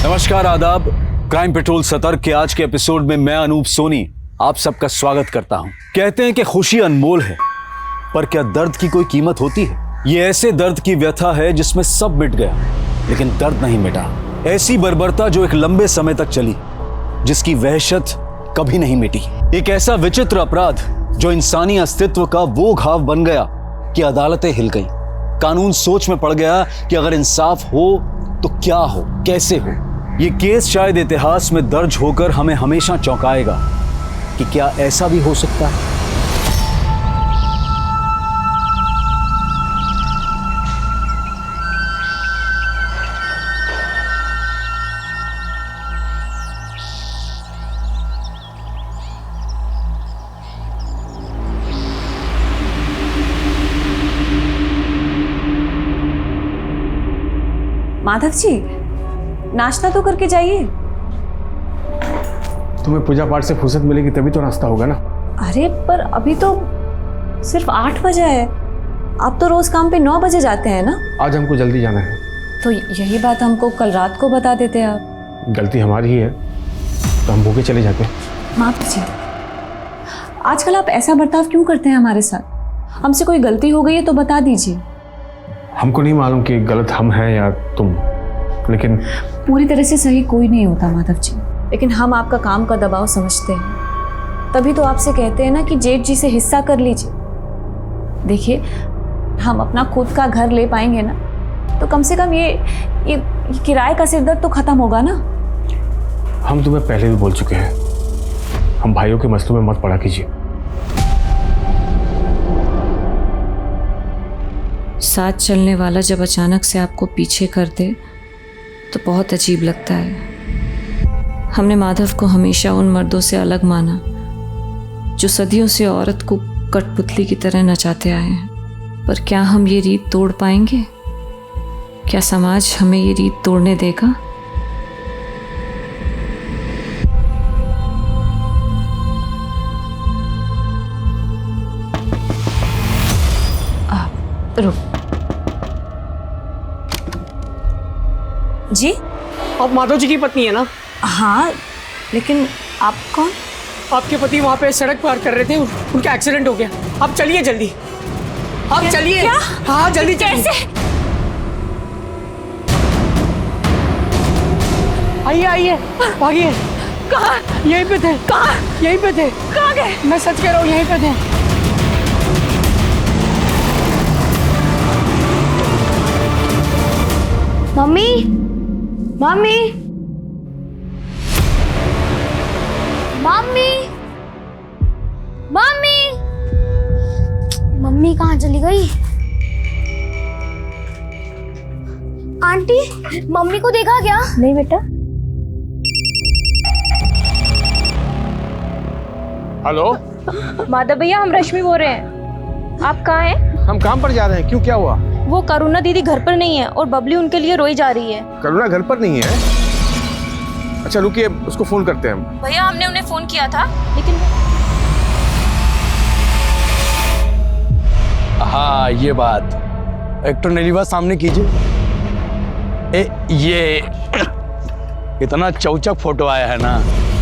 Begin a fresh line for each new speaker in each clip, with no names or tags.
नमस्कार, आदाब। Crime petrol सतर्क के आज के एपिसोड में मैं अनूप सोनी आप सबका स्वागत करता हूं। कहते हैं कि खुशी अनमोल है, पर क्या दर्द की कोई कीमत होती है? ये ऐसे दर्द की व्यथा है जिसमें सब मिट गया लेकिन दर्द नहीं मिटा। ऐसी बर्बरता जो एक लंबे समय तक चली, जिसकी वहशत कभी नहीं मिटी। एक ऐसा विचित्र अपराध जो इंसानी अस्तित्व का वो घाव बन गया कि अदालतें हिल गई। कानून सोच में पड़ गया कि अगर इंसाफ हो तो क्या हो, कैसे हो। ये केस शायद इतिहास में दर्ज होकर हमें हमेशा चौंकाएगा कि क्या ऐसा भी हो सकता है।
माधव जी, नाश्ता तो करके जाइए।
तुम्हें पूजा पाठ से फुर्सत मिलेगी तभी तो नाश्ता होगा ना।
अरे पर अभी तो सिर्फ 8 बजे है। आप तो रोज काम पे 9 बजे जाते हैं ना।
आज हमको जल्दी जाना है।
तो यही बात हमको कल रात को बता देते आप।
गलती हमारी ही है तो हम भूखे चले जाते हैं।
माधव जी, आजकल आप ऐसा बर्ताव क्यों करते हैं हमारे साथ? हमसे कोई गलती हो गई है तो बता दीजिए।
हमको नहीं मालूम कि गलत हम हैं या तुम, लेकिन
पूरी तरह से सही कोई नहीं होता माधव जी, लेकिन हम आपका काम का दबाव समझते हैं। तभी तो आपसे कहते हैं ना कि जेठ जी से हिस्सा कर लीजिए। देखिए, हम अपना खुद का घर ले पाएंगे ना तो कम से कम ये किराए का सिरदर्द तो खत्म होगा ना।
हम तुम्हें पहले भी बोल चुके हैं, हम भाइयों के मसलों में मत पड़ा कीजिए।
साथ चलने वाला जब अचानक से आपको पीछे कर दे तो बहुत अजीब लगता है। हमने माधव को हमेशा उन मर्दों से अलग माना जो सदियों से औरत को कठपुतली की तरह नचाते आए हैं। पर क्या हम ये रीत तोड़ पाएंगे? क्या समाज हमें ये रीत तोड़ने देगा? रुक जी,
आप माधव जी की पत्नी है ना?
हाँ, लेकिन आप कौन?
आपके पति वहाँ पे सड़क पार कर रहे थे, उनका एक्सीडेंट हो गया। आप चलिए जल्दी, आप चलिए।
क्या?
हाँ जल्दी चलिए।
कैसे?
आइए आइए, भागिए।
कहाँ?
यहीं पे थे।
कहाँ?
यहीं पे थे।
कहाँ गए?
मैं सच कह रहा हूँ, यहीं पे थे।
Mummy, mummy, mummy, mummy, mummy कहाँ चली गई? आंटी, मम्मी को देखा क्या? नहीं बेटा।
हेलो
माधव भैया, हम रश्मि बोल रहे हैं। आप कहाँ हैं?
हम काम पर जा रहे हैं। क्यों, क्या हुआ?
वो करुणा दीदी घर पर नहीं है और बबली उनके लिए रोई जा रही है।
करुणा घर पर नहीं है? अच्छा रुकिए, उसको फोन करते हैं हम।
भैया, हमने उन्हें फोन किया था लेकिन
हाँ, ये बात एक तो नीलिवा सामने कीजिए। ये इतना चौचक फोटो आया है ना,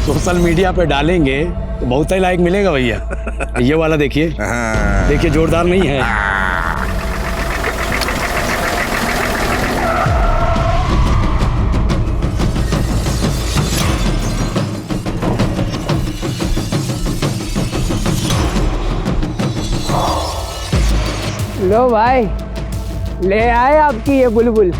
सोशल मीडिया पे डालेंगे तो बहुत ही लाइक मिलेगा भैया। ये वाला देखिए, देखिए जोरदार नहीं है?
लो भाई, ले आए आपकी ये बुलबुल।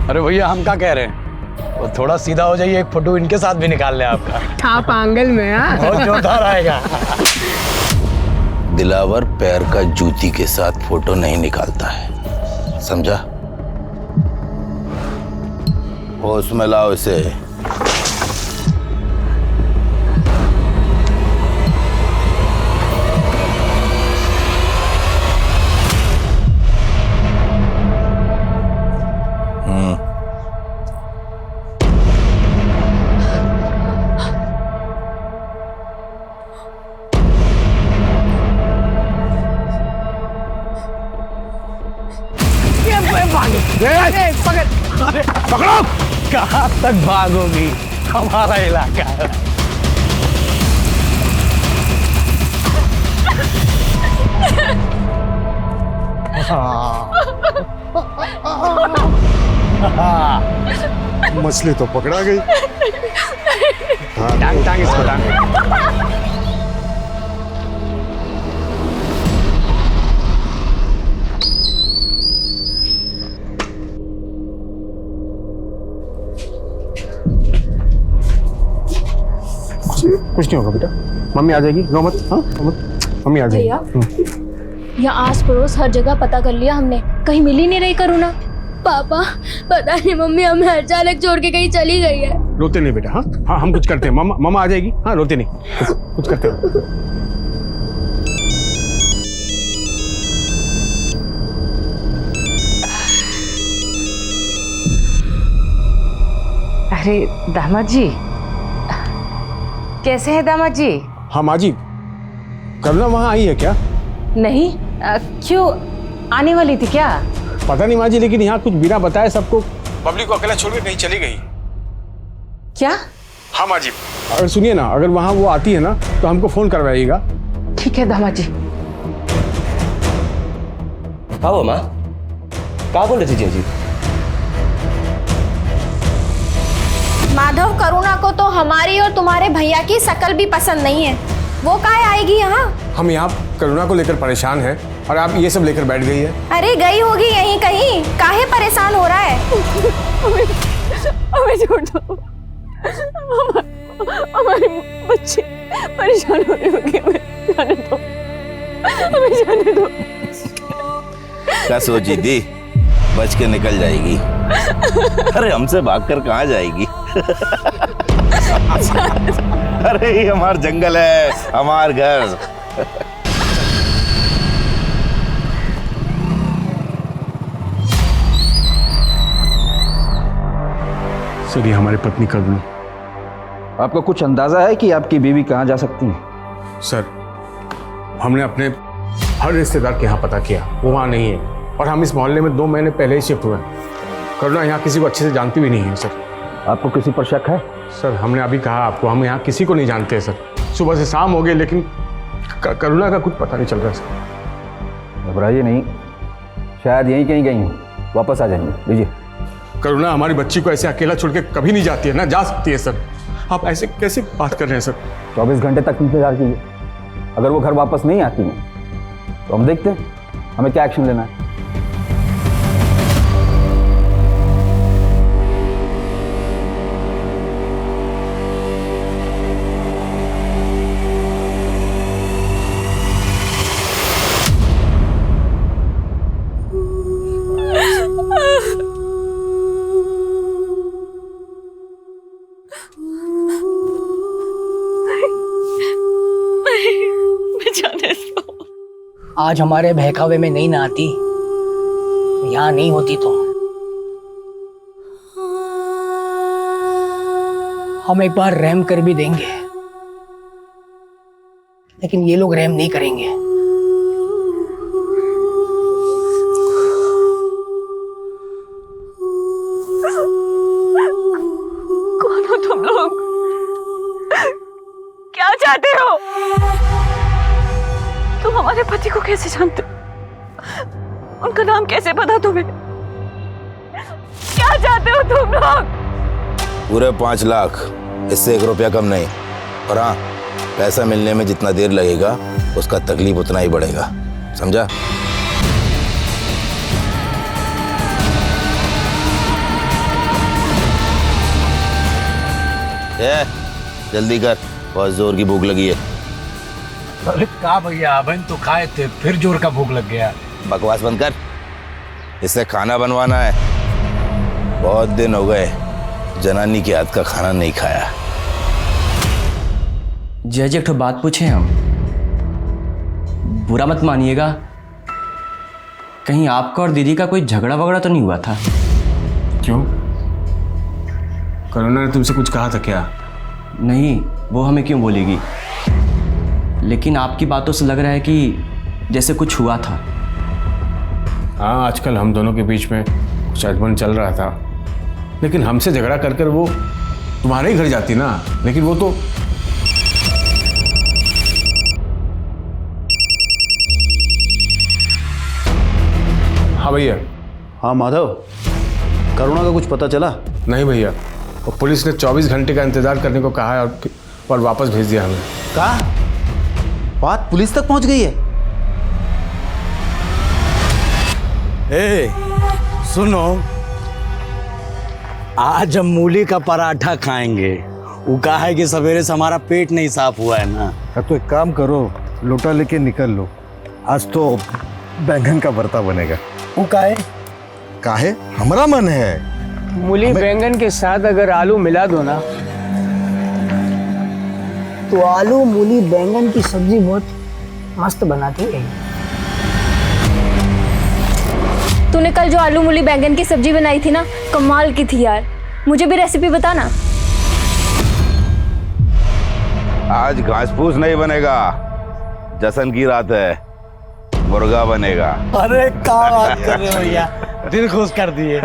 अरे भैया, हम क्या कह रहे हैं, वो थोड़ा सीधा हो जाइए, एक फोटो इनके साथ भी निकाल ले आपका।
आप आंगल में। हाँ,
बहुत जोरदार आएगा।
दिलावर पैर का जूती के साथ फोटो नहीं निकालता है, समझा? होश में लाओ इसे।
पकड़।
अरे पकड़ो, कहाँ तक भागोगी, हमारा इलाका है।
मछली तो पकड़ा गई।
टांग टांग इसको टांग। कुछ नहीं होगा बेटा, मम्मी आ जाएगी, रो मत। हाँ मत, मम्मी आ जाएगी।
यहाँ आस पड़ोस हर जगह पता कर लिया हमने, कहीं मिल ही नहीं रही करुणा।
पापा पता नहीं मम्मी हमें अचानक छोड़ के कहीं चली गई है।
रोते नहीं बेटा। हाँ हाँ, हम कुछ करते हैं, मामा मामा आ जाएगी। हाँ रोते नहीं, कुछ करते हैं।
अरे दामाद जी, कैसे हैं दामाद जी?
हाँ माँ जी, करुणा वहाँ आई है क्या?
नहीं, क्यों, आने वाली थी क्या?
पता नहीं माँ जी, लेकिन यहाँ कुछ बिना बताए सबको बबली को अकेला छोड़ के कहीं चली गई।
क्या?
हाँ माँ जी, अगर सुनिए ना, अगर वहाँ वो आती है ना तो हमको फोन करवाइएगा।
ठीक है दामाद जी।
हाँ वो माँ, कहाँ बोल रही थी जी?
माधव, करुणा को तो हमारी और तुम्हारे भैया की शकल भी पसंद नहीं है, वो काहे आएगी यहाँ?
हम यहाँ करुणा को लेकर परेशान हैं और आप ये सब लेकर बैठ गई है।
अरे गई होगी यहीं कहीं, काहे परेशान हो रहा है?
हमें छोड़ दो, हमारे बच्चे परेशान हो रहे होंगे, हमें जाने दो, हमें जाने दो।
क्या सोची थी, बच के निकल जाएगी? अरे हमसे भागकर कहाँ जाएगी? अरे ये हमार जंगल है, हमार घर।
सर, ये हमारी पत्नी करुणा।
आपको कुछ अंदाजा है कि आपकी बीवी कहाँ जा सकती है?
सर, हमने अपने हर रिश्तेदार के यहाँ पता किया, वो वहाँ नहीं है, और हम इस मोहल्ले में 2 महीने पहले ही शिफ्ट हुए हैं। करुणा यहाँ किसी को अच्छे से जानती भी नहीं है सर।
आपको किसी पर शक है?
सर, हमने अभी कहा आपको, हम यहाँ किसी को नहीं जानते सर। सुबह से शाम हो गई, लेकिन करुणा का कुछ पता नहीं चल रहा सर।
घबराइए नहीं, शायद यहीं कहीं गई हूँ, वापस आ जाएंगे। लीजिए।
करुणा हमारी बच्ची को ऐसे अकेला छोड़ के कभी नहीं जाती है ना, जा सकती है सर। आप ऐसे कैसे बात कर रहे हैं सर?
24 घंटे तक इंतजार कीजिए, अगर वो घर वापस नहीं आती है तो हम देखते हैं हमें क्या एक्शन लेना है।
आज हमारे बहकावे में नहीं ना आती, यहाँ नहीं होती तो हम एक बार रहम कर भी देंगे, लेकिन ये लोग रहम नहीं करेंगे।
कौन हो तुम लोग? क्या चाहते हो? तुम हमारे पति को कैसे जानते हो? उनका नाम कैसे पता तुम्हें? क्या चाहते हो तुम लोग?
पूरे 5 लाख, इससे 1 रुपया कम नहीं। और हाँ, पैसा मिलने में जितना देर लगेगा उसका तकलीफ उतना ही बढ़ेगा, समझा? जल्दी कर, बहुत जोर की भूख लगी है।
अरे का भैया, अबन तो खाए थे, फिर जोर का भूख लग गया।
बकवास बंद कर, इससे खाना बनवाना है। बहुत दिन हो गए जनानी के हाथ का खाना नहीं खाया।
जज, एक ठो बात पूछे हम, बुरा मत मानिएगा, कहीं आपका और दीदी का कोई झगड़ा वगड़ा तो नहीं हुआ था?
क्यों? करुणा ने तुमसे कुछ कहा था क्या?
नहीं, वो हमें क्यों बोलेगी, लेकिन आपकी बातों से लग रहा है कि जैसे कुछ हुआ था।
हाँ, आजकल हम दोनों के बीच में कुछ अनबन चल रहा था, लेकिन हमसे झगड़ा कर कर वो तुम्हारे ही घर जाती ना। लेकिन वो तो हाँ भैया।
हाँ माधव, करुणा का कुछ पता चला?
नहीं भैया, और पुलिस ने 24 घंटे का इंतजार करने को कहा है और वापस भेज दिया हमें।
कहा? बात पुलिस तक पहुंच गई है?
ए, सुनो, आज हम मूली का पराठा खाएंगे। वो कहा है कि सवेरे से हमारा पेट नहीं साफ हुआ है ना।
तो एक काम करो, लोटा लेके निकल लो, आज तो बैंगन का भरता बनेगा।
वो काहे?
काहे? हमारा मन है।
मूली बैंगन के साथ अगर आलू मिला दो ना,
तो आलू मूली बैंगन की सब्जी बहुत मस्त बनाती है।
तूने कल जो आलू मूली बैंगन की सब्जी बनाई थी ना, कमाल की थी यार। मुझे भी रेसिपी बता ना।
आज घास फूस नहीं बनेगा, जश्न की रात है, मुर्गा बनेगा।
अरे क्या बात कर रहे हो भैया, दिल खुश कर दिए।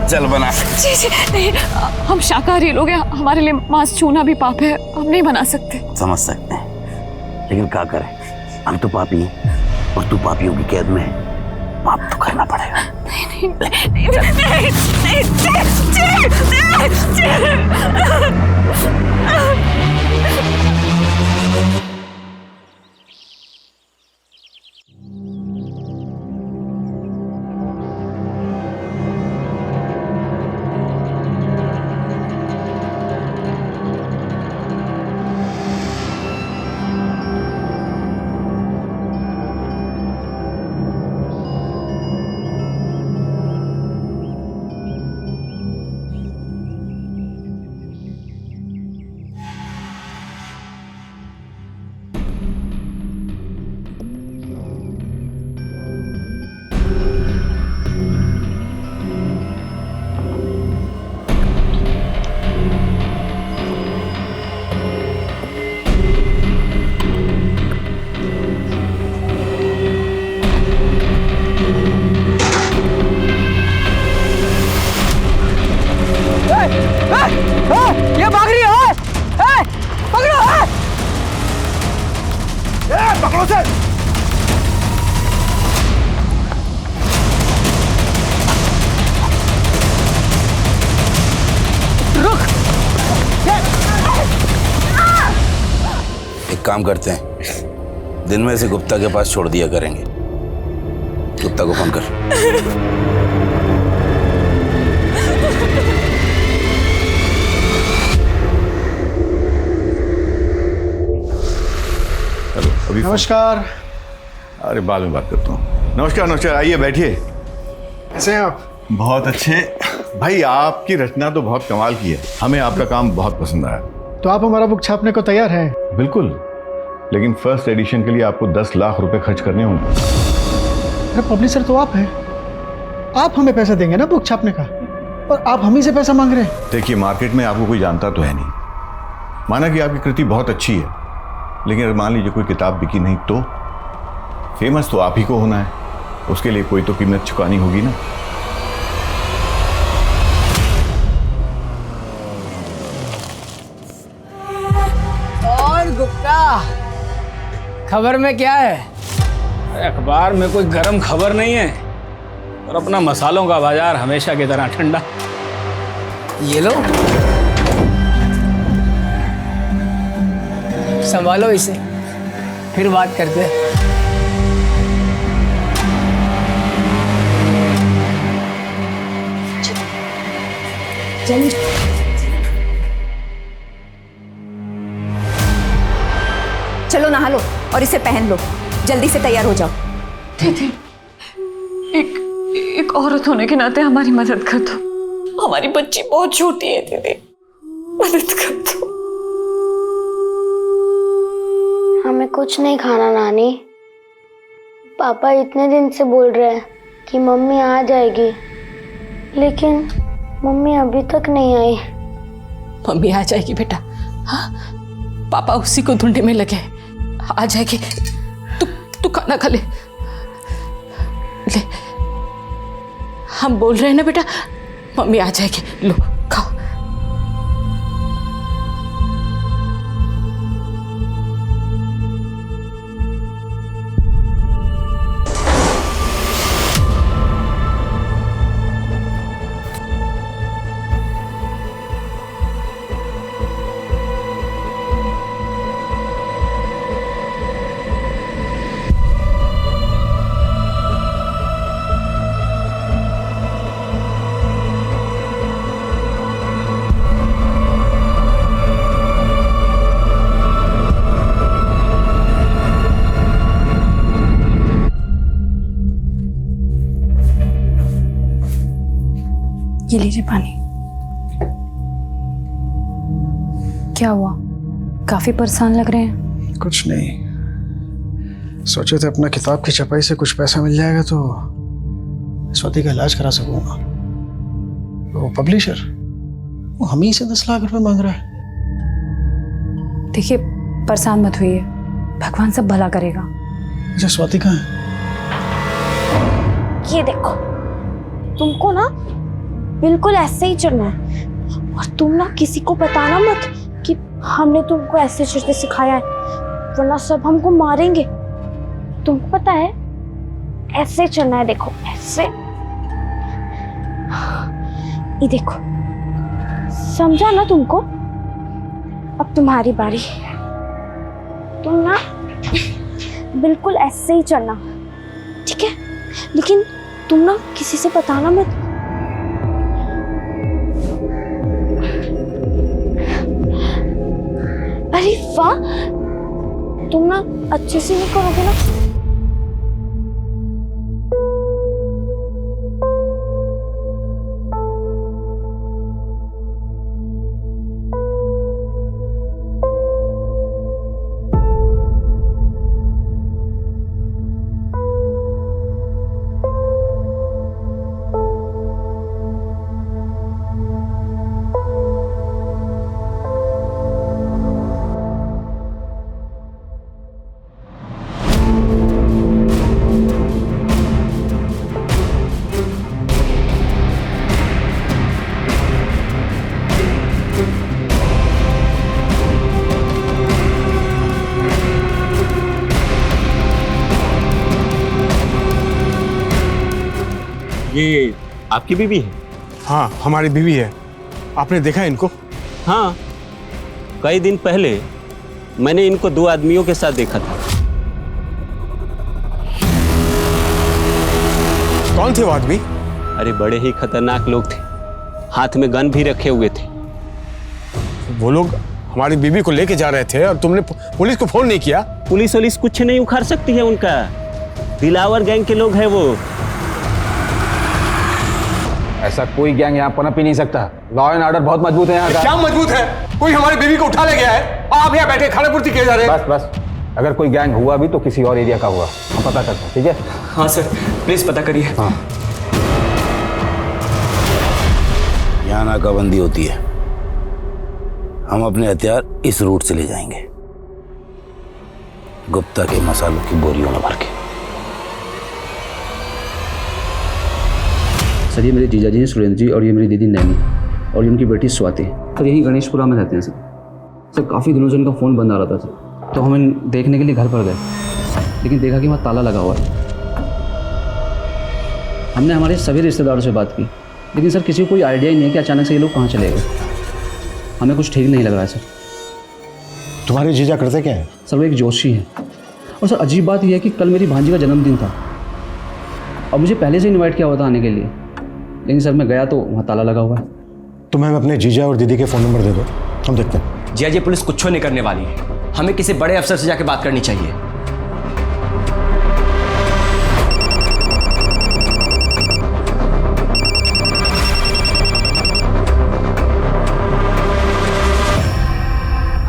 चल बना।
जी जी नहीं, हम शाकाहारी लोग हैं, हमारे लिए मांस छूना भी पाप है, हम नहीं बना सकते।
समझ सकते हैं, लेकिन क्या करें, हम तो पापी हैं और तू पापियों की कैद में है। पाप तो करना पड़ेगा।
ये भाग रही है। पकड़ो।
पकड़ो से।
रुक।
एक काम करते हैं, दिन में से गुप्ता के पास छोड़ दिया करेंगे। गुप्ता को फोन कर।
नमस्कार।
अरे बाद में बात करता हूँ। नमस्कार नमस्कार, आइए बैठिए।
कैसे हैं आप?
बहुत अच्छे भाई, आपकी रचना तो बहुत कमाल की है, हमें आपका काम बहुत पसंद आया।
तो आप हमारा बुक छापने को तैयार हैं?
बिल्कुल, लेकिन फर्स्ट एडिशन के लिए आपको 10 लाख रुपए खर्च करने होंगे।
अरे पब्लिशर तो आप हैं, आप हमें पैसा देंगे ना बुक छापने का, और आप हम ही से पैसा मांग रहे हैं।
देखिए, मार्केट में आपको कोई जानता तो है नहीं। माना कि आपकी कृति बहुत अच्छी है, लेकिन अगर मान लीजिए कोई किताब बिकी नहीं तो फेमस तो आप ही को होना है, उसके लिए कोई तो कीमत चुकानी होगी ना।
और गुप्ता, खबर में क्या है?
अखबार में कोई गर्म खबर नहीं है, और अपना मसालों का बाजार हमेशा की तरह ठंडा।
ये लो, संभालो इसे, फिर बात करते हैं।
चलो नहा लो और इसे पहन लो, जल्दी से तैयार हो जाओ।
दीदी, एक औरत होने के नाते हमारी मदद कर दो। हमारी बच्ची बहुत छोटी है दीदी, मदद कर दो।
हमें कुछ नहीं खाना नानी। पापा इतने दिन से बोल रहे हैं कि मम्मी आ जाएगी, लेकिन मम्मी अभी तक नहीं आई।
मम्मी आ जाएगी बेटा, हाँ, पापा उसी को ढूंढने में लगे, आ जाएगी। तू खाना खा ले,
हम बोल रहे हैं ना बेटा, मम्मी आ जाएगी, लो खाओ।
ये लीजिए पानी। क्या हुआ, काफी परेशान लग रहे हैं?
कुछ नहीं, सोचे थे अपना किताब की छपाई से कुछ पैसा मिल जाएगा तो स्वाति का इलाज करा सकूंगा। वो पब्लिशर वो हम ही से 10 लाख रुपए मांग रहा है।
देखिए परेशान मत होइए, भगवान सब भला करेगा।
अच्छा स्वाति कहाँ है?
ये देखो, तुमको ना बिल्कुल ऐसे ही चढ़ना है, और तुम ना किसी को बताना मत कि हमने तुमको ऐसे चढ़ते सिखाया है, वरना सब हमको मारेंगे। तुमको पता है ऐसे चढ़ना है, देखो ऐसे। ये देखो, समझा ना तुमको? अब तुम्हारी बारी। तुम ना बिल्कुल ऐसे ही चढ़ना, ठीक है? लेकिन तुम ना किसी से बताना मत। अरे वाह, तुम ना अच्छे से नहीं करोगे ना?
ये
आपकी बीवी है?
हाँ हमारी बीवी है। आपने देखा इनको?
हाँ, कई दिन पहले मैंने इनको 2 आदमियों के साथ देखा था।
कौन थे वो आदमी?
अरे बड़े ही खतरनाक लोग थे, हाथ में गन भी रखे हुए थे।
वो लोग हमारी बीवी को लेके जा रहे थे और तुमने पुलिस को फोन नहीं किया?
पुलिस कुछ नहीं उखाड़ सकती है उनका, दिलावर गैंग के लोग हैं वो।
ऐसा कोई गैंग यहाँ पनप ही नहीं सकता। लॉ एंड ऑर्डर बहुत मजबूत है यहाँ का। क्या मजबूत है? कोई हमारी बीवी को उठा ले गया है, आप यहाँ बैठे खाना पूर्ति किए जा रहे हैं। बस अगर कोई गैंग हुआ भी तो किसी और एरिया का हुआ, हम पता करते हैं, ठीक है?
हाँ सर, प्लीज पता करिए।
हाँ।
यहाँ नाकाबंदी होती है, हम अपने हथियार इस रूट से ले जाएंगे, गुप्ता के मसालों की बोरियों में भर के।
सर ये मेरे जीजा जी हैं सुरेंद्र जी, और ये मेरी दीदी नैनी, और ये उनकी बेटी स्वाति। सर यही गणेशपुरा में रहते हैं सर। काफ़ी दिनों से उनका फ़ोन बंद आ रहा था सर, तो हम देखने के लिए घर पर गए, लेकिन देखा कि वहाँ ताला लगा हुआ है। हमने हमारे सभी रिश्तेदारों से बात की, लेकिन सर किसी को कोई आइडिया ही नहीं है कि अचानक से ये लोग कहाँ चले गए। हमें कुछ ठीक नहीं लग रहा है सर।
तुम्हारे जीजा करते क्या है?
सर वो एक जोशी हैं, और सर अजीब बात यह है कि कल मेरी भांजी का जन्मदिन था, और मुझे पहले से इन्वाइट किया हुआ था आने के लिए, लेकिन सर मैं गया तो वहाँ ताला लगा हुआ है।
तुम्हें अपने जीजा और दीदी के फ़ोन नंबर दे दो, हम देखते हैं।
जीजा जी पुलिस कुछ नहीं करने वाली है, हमें किसी बड़े अफसर से जाके बात करनी चाहिए।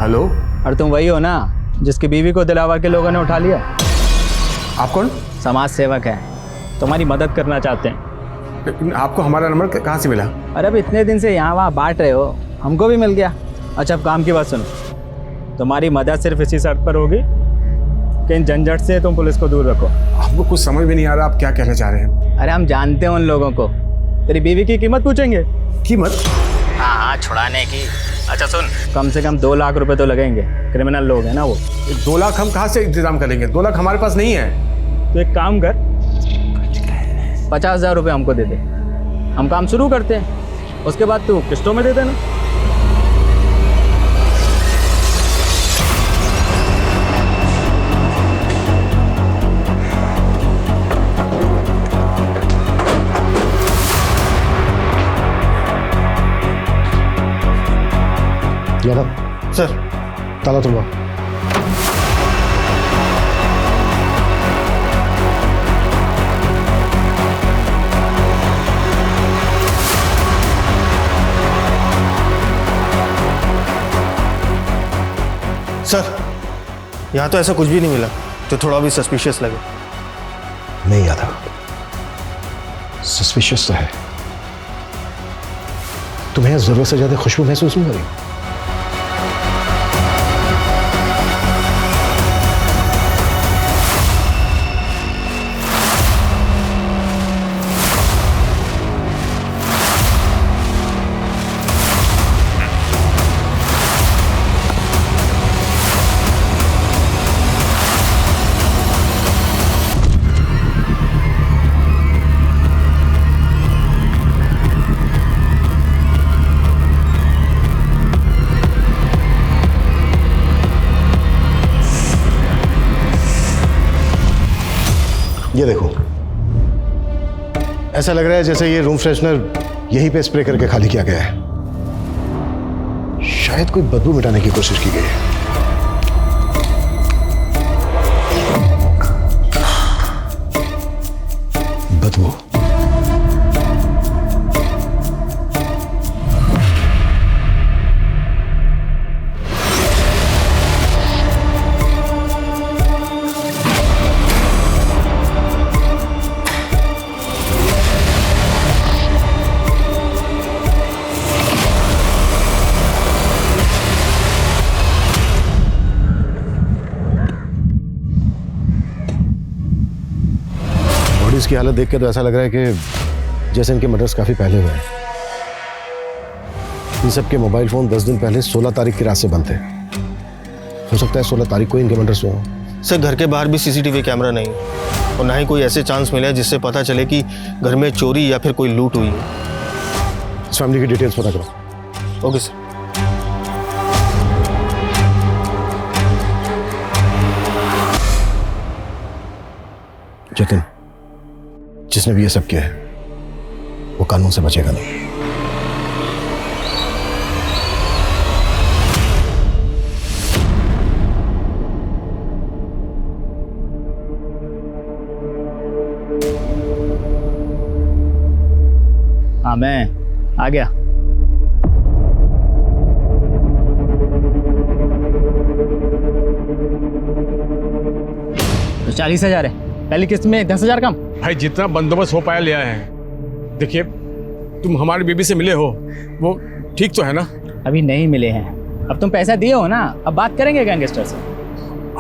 हेलो।
और तुम वही हो ना जिसकी बीवी को दिलावर के लोगों ने उठा लिया?
आप कौन?
समाज सेवक है, तुम्हारी मदद करना चाहते हैं।
आपको हमारा नंबर कहाँ से मिला?
अरे अब इतने दिन से यहाँ वहाँ बांट रहे हो, हमको भी मिल गया। अच्छा अब काम की बात सुनो, तुम्हारी मदद सिर्फ इसी शर्त पर होगी कि इन झंझट से तुम पुलिस को दूर रखो।
आपको कुछ समझ में नहीं आ रहा, आप क्या कहना चाह रहे हैं?
अरे हम जानते हैं उन लोगों को, तेरी बीवी की कीमत पूछेंगे।
कीमत?
हाँ, छुड़ाने की। अच्छा सुन, कम से कम 2 लाख रुपए तो लगेंगे, क्रिमिनल लोग हैं ना वो।
2 लाख हम कहाँ से इंतजाम करेंगे? 2 लाख हमारे पास नहीं है।
तो एक काम कर, 50,000 रुपये हमको दे दे, हम काम शुरू करते हैं, उसके बाद तू किस्तों में दे देना।
यादव
सर,
ताला तोड़वा।
सर, यहाँ तो ऐसा कुछ भी नहीं मिला जो थोड़ा भी सस्पिशियस लगे।
नहीं यादव, सस्पिशियस तो है। तुम्हें जरूरत से ज्यादा खुशबू महसूस नहीं हो रही? ये देखो, ऐसा लग रहा है जैसे ये रूम फ्रेशनर यहीं पे स्प्रे करके खाली किया गया है। शायद कोई बदबू मिटाने की कोशिश की गई है। बदबू। इसकी हालत देख के तो ऐसा लग रहा है कि जैसे इनके मर्डर्स काफी पहले हुए हैं। इन सब के मोबाइल फोन 10 दिन पहले 16 तारीख की रात से बंद थे। हो सकता है 16 तारीख को इनके मर्डर्स हुए हों।
सर, घर के बाहर भी सीसीटीवी कैमरा नहीं है और ना ही कोई ऐसे चांस मिले जिससे पता चले कि घर में चोरी या फिर कोई लूट हुई है।
इस फैमिली की डिटेल्स पता करो।
Okay sir.
जतिन, जिसने भी ये सब किया है वो कानून से बचेगा नहीं।
हाँ, मैं आ गया। तो 40,000 है, पहली किस्त में 10,000 कम।
भाई जितना बंदोबस्त हो पाया ले आए हैं। देखिए, तुम हमारी बीबी से मिले हो, वो ठीक तो है ना?
अभी नहीं मिले हैं। अब तुम पैसा दिए हो ना, अब बात करेंगे गैंगस्टर से।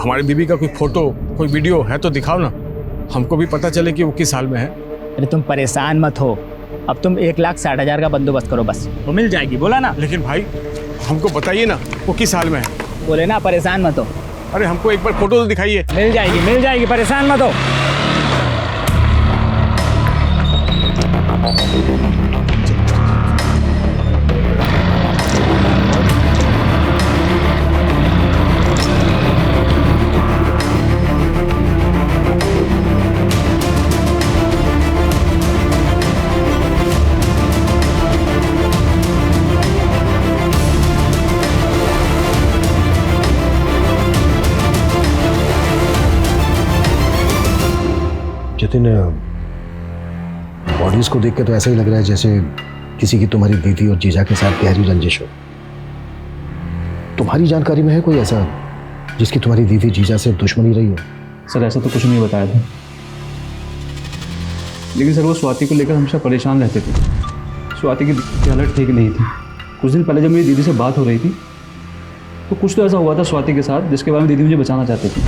हमारी बीबी का कोई फोटो, कोई वीडियो है तो दिखाओ ना, हमको भी पता चले कि वो किस हाल में है।
अरे तुम परेशान मत हो, अब तुम 1,60,000 का बंदोबस्त करो बस, वो मिल जाएगी। बोला ना।
लेकिन भाई हमको बताइए ना वो किस हाल में है।
बोले ना परेशान मत हो।
अरे हमको एक बार फोटो तो दिखाइए।
मिल जाएगी, परेशान मत हो।
जतिन, बॉडीज को देख के तो ऐसा ही लग रहा है जैसे किसी की तुम्हारी दीदी और जीजा के साथ गहरी रंजिश हो। तुम्हारी जानकारी में है कोई ऐसा जिसकी तुम्हारी दीदी जीजा से दुश्मनी रही हो?
सर, ऐसा तो कुछ नहीं बताया था, लेकिन सर वो स्वाति को लेकर हमेशा परेशान रहते थे। स्वाति की हालत ठीक नहीं थी। कुछ दिन पहले जब मेरी दीदी से बात हो रही थी तो कुछ तो ऐसा हुआ था स्वाति के साथ जिसके बारे में दीदी मुझे बचाना चाहती थी।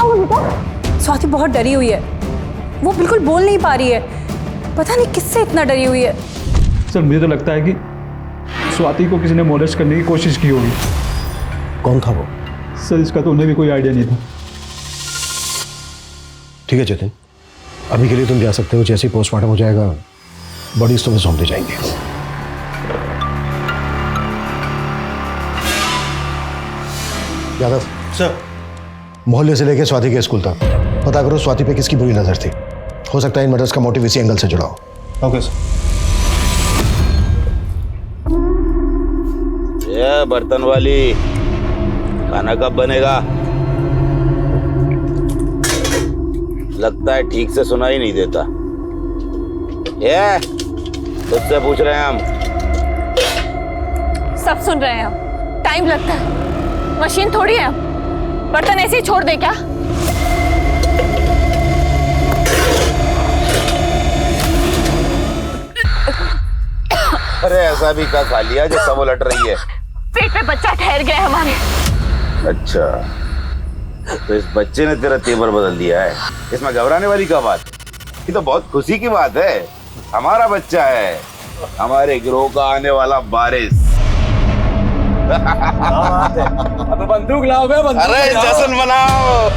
हुआ बेटा?
स्वाति बहुत डरी हुई है, वो बिल्कुल बोल नहीं पा रही है, पता नहीं किससे इतना डरी हुई है।
सर मुझे तो लगता है कि स्वाति को किसी ने मोलेस्ट करने की कोशिश की होगी।
कौन था वो?
सर इसका तो उन्हें भी कोई आइडिया नहीं था।
ठीक है चेतन, अभी के लिए तुम जा सकते हो। जैसे ही पोस्टमार्टम हो जाएगा बॉडीज तुम्हें सौंप दी जाएंगी। यादव
सर,
मोहल्ले से लेकर स्वाति के स्कूल तक पता करो स्वाति पे किसकी बुरी नजर थी। हो सकता है इन मर्डर्स का मोटिव इसी एंगल से जुड़ा हो।
Okay sir.
ये बर्तन वाली, खाना कब बनेगा? लगता है ठीक से सुना ही नहीं देता। ये तुझसे पूछ रहे हैं हम।
सब सुन रहे हैं हम। टाइम लगता है, मशीन थोड़ी है। बर्तन ऐसे ही छोड़ दे क्या?
अरे ऐसा भी क्या खा लिया जो सब उलट रही है?
पेट पे बच्चा ठहर गया हमारे।
अच्छा, तो इस बच्चे ने तेरा तेवर बदल दिया है। इसमें घबराने वाली क्या बात? ये तो बहुत खुशी की बात है। हमारा बच्चा है, हमारे गिरोह का आने वाला वारिस।
अब बंदूक लाओ बे, बंदूक।
अरे जश्न मनाओ।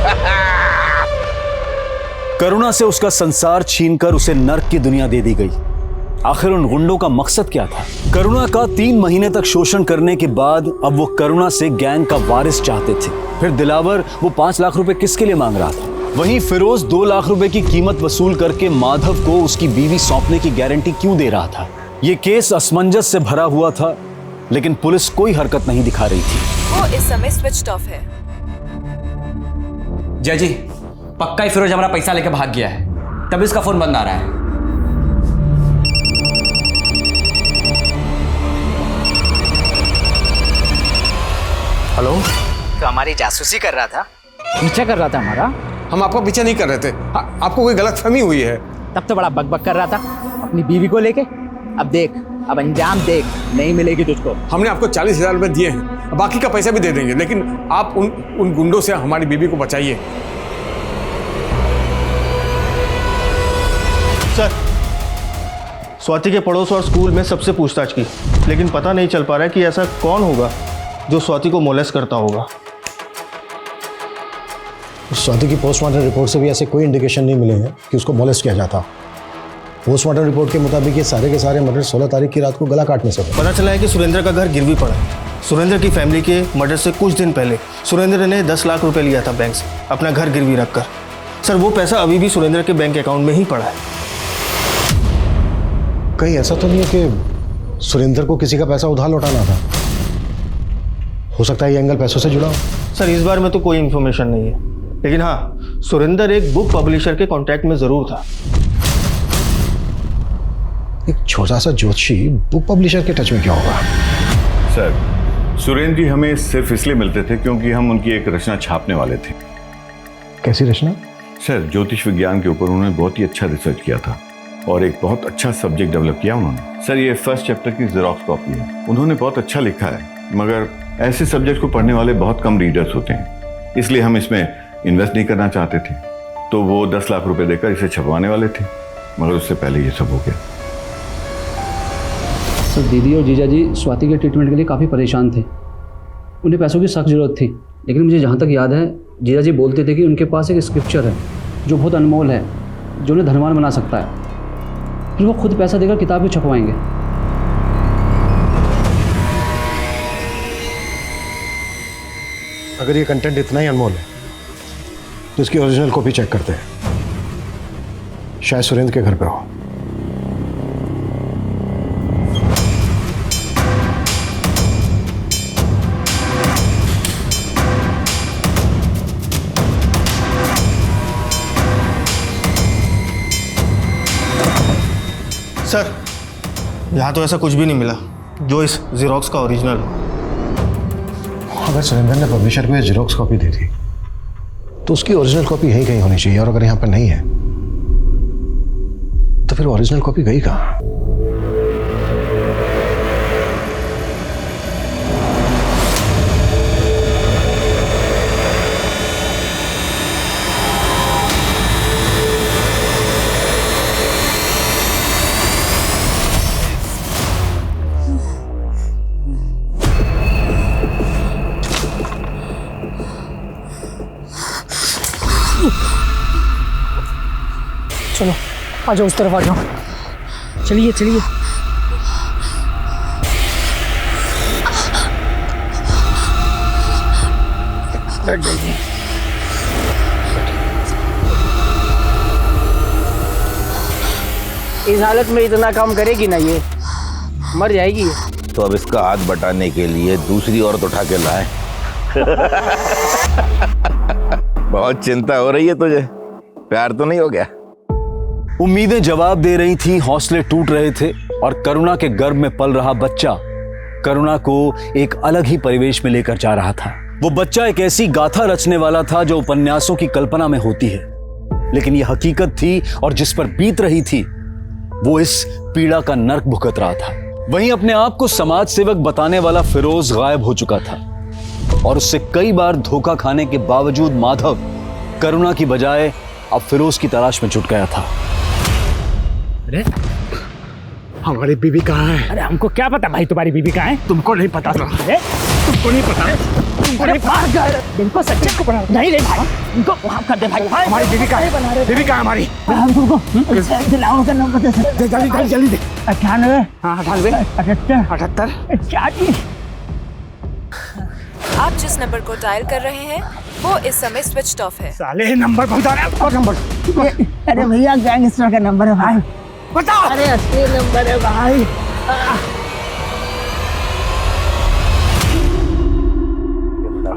करुणा से उसका संसार छीनकर उसे नर्क की दुनिया दे दी गई। आखिर उन गुंडों का मकसद क्या था? करुणा का 3 महीने तक शोषण करने के बाद अब वो करुणा से गैंग का वारिस चाहते थे। फिर दिलावर वो 5 लाख रुपए किसके लिए मांग रहा था? वहीं फिरोज 2 लाख रुपए की कीमत वसूल करके माधव को उसकी बीवी सौंपने की गारंटी क्यों दे रहा था? ये केस असमंजस से भरा हुआ था, लेकिन पुलिस कोई हरकत नहीं दिखा रही थी।
वो इस समय स्विच ऑफ है।
जय जी, पक्का ही फिरोज हमारा पैसा लेके भाग गया है, तभी इसका फोन बंद आ रहा है।
हेलो,
तो हमारी जासूसी कर रहा था?
पीछा कर रहा था हमारा?
हम आपको पीछे नहीं कर रहे थे। आपको कोई गलतफहमी हुई है।
तब तो बड़ा बकबक कर रहा था अपनी बीवी को लेके। अब देख, अब अंजाम देख, नहीं मिलेगी तुझको।
हमने आपको 40,000 रुपए दिए हैं, बाकी का पैसा भी दे देंगे, लेकिन आप उन गुंडों से हमारी बीवी को बचाइए।
सर, स्वाति के पड़ोस और स्कूल में सबसे पूछताछ की, लेकिन पता नहीं चल पा रहा है कि ऐसा कौन होगा जो स्वाति को मोलेस्ट करता होगा।
स्वाति की पोस्टमार्टम रिपोर्ट से भी ऐसे कोई इंडिकेशन नहीं मिले हैं कि उसको मोलेस्ट किया जाता। पोस्टमार्टम रिपोर्ट के मुताबिक ये सारे के सारे मर्डर 16 तारीख की रात को गला काटने से हुए।
पता चला है कि सुरेंद्र का घर गिरवी पड़ा है। सुरेंद्र की फैमिली के मर्डर से कुछ दिन पहले सुरेंद्र ने 10 लाख रुपए लिया था बैंक से, अपना घर गिरवी रखकर। सर, वो पैसा अभी भी सुरेंद्र के बैंक अकाउंट में ही पड़ा है।
कहीं ऐसा तो नहीं है कि सुरेंद्र को किसी का पैसा उधार लौटाना था? हो सकता है ये एंगल पैसों से जुड़ा हो।
सर, इस बार में तो कोई इन्फॉर्मेशन नहीं है, लेकिन हाँ, सुरेंद्र एक बुक पब्लिशर के कॉन्टैक्ट में जरूर था।
एक छोटा सा ज्योतिषी बुक पब्लिशर के टच में क्या होगा?
सर, सुरेंद्र जी हमें सिर्फ इसलिए मिलते थे क्योंकि हम उनकी एक रचना छापने वाले थे।
कैसी रचना?
सर, ज्योतिष विज्ञान के ऊपर उन्होंने बहुत ही अच्छा रिसर्च किया था और एक बहुत अच्छा सब्जेक्ट डेवलप किया उन्होंने। सर, ये फर्स्ट चैप्टर की जेरोक्स कॉपी है। उन्होंने बहुत अच्छा लिखा है, मगर ऐसे सब्जेक्ट को पढ़ने वाले बहुत कम रीडर्स होते हैं, इसलिए हम इसमें इन्वेस्ट नहीं करना चाहते थे। तो वो 10 लाख रुपए देकर इसे छपवाने वाले थे, मगर उससे पहले ये सब हो गया।
सर, दीदी और जीजा जी स्वाति के ट्रीटमेंट के लिए काफ़ी परेशान थे। उन्हें पैसों की सख्त ज़रूरत थी, लेकिन मुझे जहाँ तक याद है जीजा जी बोलते थे कि उनके पास एक स्क्रिप्चर है जो बहुत अनमोल है, जो उन्हें धनवान बना सकता है। फिर वो खुद पैसा देकर किताब भी छपवाएंगे।
अगर ये कंटेंट इतना ही अनमोल है तो इसकी ओरिजिनल कॉपी चेक करते हैं। शायद सुरेंद्र के घर पे हो।
सर, यहाँ तो ऐसा कुछ भी नहीं मिला जो इस जेरोक्स का ओरिजिनल हो।
अगर सुरेंद्र ने पब्लिशर को ये जेरोक्स कॉपी दी थी तो उसकी ओरिजिनल कॉपी यही कहीं होनी चाहिए, और अगर यहाँ पर नहीं है तो फिर ओरिजिनल कॉपी गई कहाँ?
चलो आ जाओ, उस तरफ आ जाओ। चलिए चलिए। बैठ जाइए। इस हालत में इतना काम करेगी ना, ये मर जाएगी ये।
तो अब इसका हाथ बटाने के लिए दूसरी औरत उठा के लाए। बहुत चिंता हो रही है तुझे, प्यार तो नहीं हो गया?
उम्मीदें जवाब दे रही थी, हौसले टूट रहे थे और करुणा के गर्भ में पल रहा बच्चा करुणा को एक अलग ही परिवेश में लेकर जा रहा था। वो बच्चा एक ऐसी गाथा रचने वाला था जो उपन्यासों की कल्पना में होती है, लेकिन यह हकीकत थी और जिस पर बीत रही थी वो इस पीड़ा का नर्क भुगत रहा था। वहीं अपने आप को समाज सेवक बताने वाला फिरोज गायब हो चुका था और उससे कई बार धोखा खाने के बावजूद माधव करुणा की बजाय अब फिरोज की तलाश में जुट गया था।
अरे हमारी बीवी कहाँ है?
अरे हमको क्या पता भाई तुम्हारी बीवी कहाँ है?
तुमको नहीं पता था?
अरे
तुमको नहीं पता?
अरे इनको सच्चे को बना नहीं रे भाई, इनको माफ कर दे भाई।
हमारी बीवी कहाँ है? बीवी कहाँ है हमारी?
हम तुमको दिलाओ का नंबर दे।
जल्दी जल्दी दे।
98
98
78 40।
आप जिस नंबर को डायल कर रहे हैं वो इस समय स्विच ऑफ है।
साले नंबर बता रहे हैं। नंबर?
अरे भैया गैंगस्टर का नंबर है भाई।
बताओ।
अरे असली नंबर है भाई।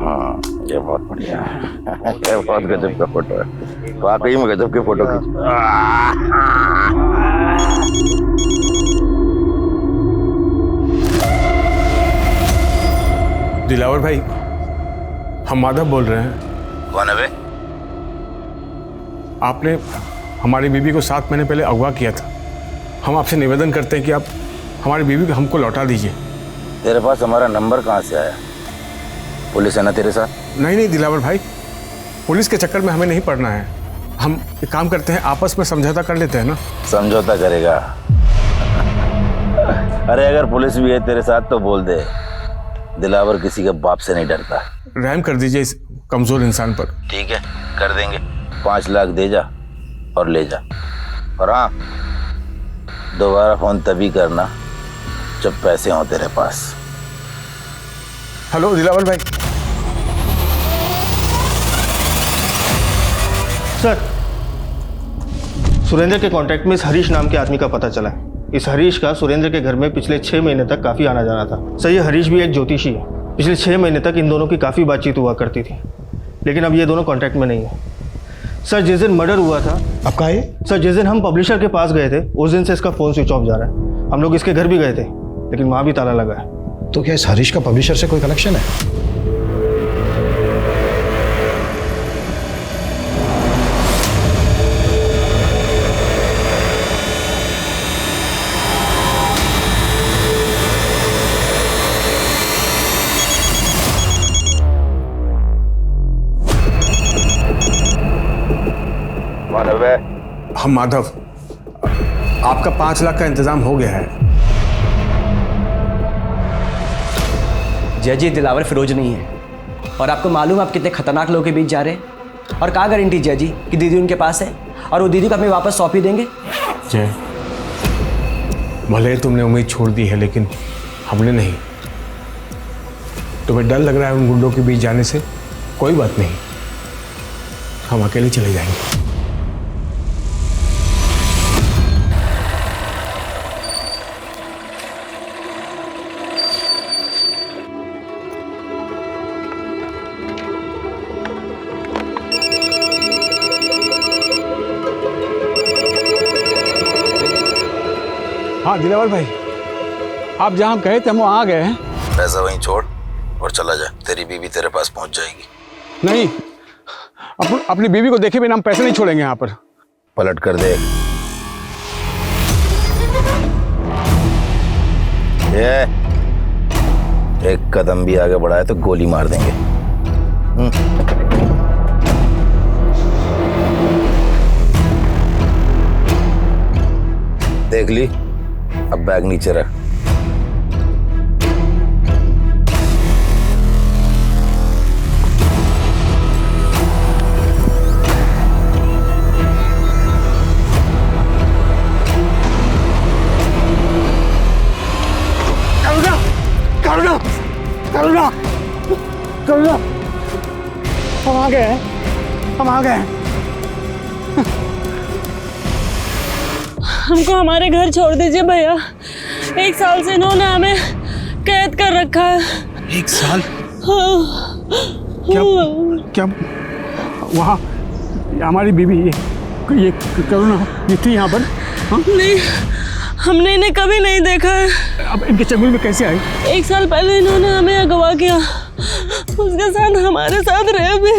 हाँ, ये बहुत बढ़िया है। ये बहुत गजब का फोटो है, वाकई में गजब के फोटो खींच।
दिलावर भाई, हम माधव बोल रहे हैं।
कौन है बे?
आपने हमारी बीवी को 7 महीने पहले अगवा किया था। हम आपसे निवेदन करते हैं कि आप हमारी बीवी को हमको लौटा दीजिए।
तेरे पास हमारा नंबर कहाँ से आया? पुलिस है ना तेरे साथ?
नहीं दिलावर भाई, पुलिस के चक्कर में हमें नहीं पड़ना है। हम एक काम करते हैं, आपस में समझौता कर लेते हैं ना।
समझौता करेगा? अरे अगर पुलिस भी है तेरे साथ तो बोल दे, दिलावर किसी के बाप से नहीं डरता।
रहम कर दीजिए इस कमजोर इंसान पर।
ठीक है, कर देंगे। 5 लाख दे जा और ले जा। और हाँ, दोबारा फोन तभी करना जब पैसे हों तेरे पास।
हेलो दिलावर भाई।
सर, सुरेंद्र के कांटेक्ट में इस हरीश नाम के आदमी का पता चला है। इस हरीश का सुरेंद्र के घर में पिछले 6 महीने तक काफ़ी आना जाना था। सर, ये हरीश भी एक ज्योतिषी है। पिछले 6 महीने तक इन दोनों की काफ़ी बातचीत हुआ करती थी, लेकिन अब ये दोनों कांटेक्ट में नहीं है। सर, जिस दिन मर्डर हुआ था,
अब कहाँ है?
सर, जिस दिन हम पब्लिशर के पास गए थे उस दिन से इसका फ़ोन स्विच ऑफ जा रहा है। हम लोग इसके घर भी गए थे, लेकिन वहाँ भी ताला लगा है।
तो क्या इस हरीश का पब्लिशर से कोई कनेक्शन है?
हम माधव, आपका 5 लाख का इंतजाम हो गया है।
जय जी, दिलावर फिरोज नहीं है और आपको मालूम आप कितने खतरनाक लोगों के बीच जा रहे हैं। और कहाँ गारंटी जय जी कि दीदी उनके पास है और वो दीदी को हमें वापस सौंप ही देंगे?
जय, भले तुमने उम्मीद छोड़ दी है लेकिन हमने नहीं। तुम्हें डर लग रहा है उन गुंडों के बीच जाने से? कोई बात नहीं, हम अकेले चले जाएंगे। हाँ दिलावर भाई, आप जहाँ कहे थे हम वहाँ आ गए हैं।
पैसा वहीं छोड़ और चला जा, तेरी बीवी तेरे पास पहुंच जाएगी।
नहीं, अपनी बीवी को देखे बिना हम पैसे नहीं छोड़ेंगे यहाँ पर।
पलट कर दे। ये एक कदम भी आगे बढ़ाए तो गोली मार देंगे। देख ली, अब बैग नीचे रख।
हम आ गए हैं, हम आ गए हैं।
हमको हमारे घर छोड़ दीजिए भैया। 1 साल से इन्होंने हमें कैद कर रखा है।
1 साल?
हाँ।
क्या वहाँ हमारी बीवी ये करुणा ये थी यहाँ पर? हाँ?
नहीं, हमने इन्हें कभी नहीं देखा है।
अब इनके चंगुल में कैसे आई?
1 साल पहले इन्होंने हमें अगवा किया, उसके साथ हमारे साथ रहे भी।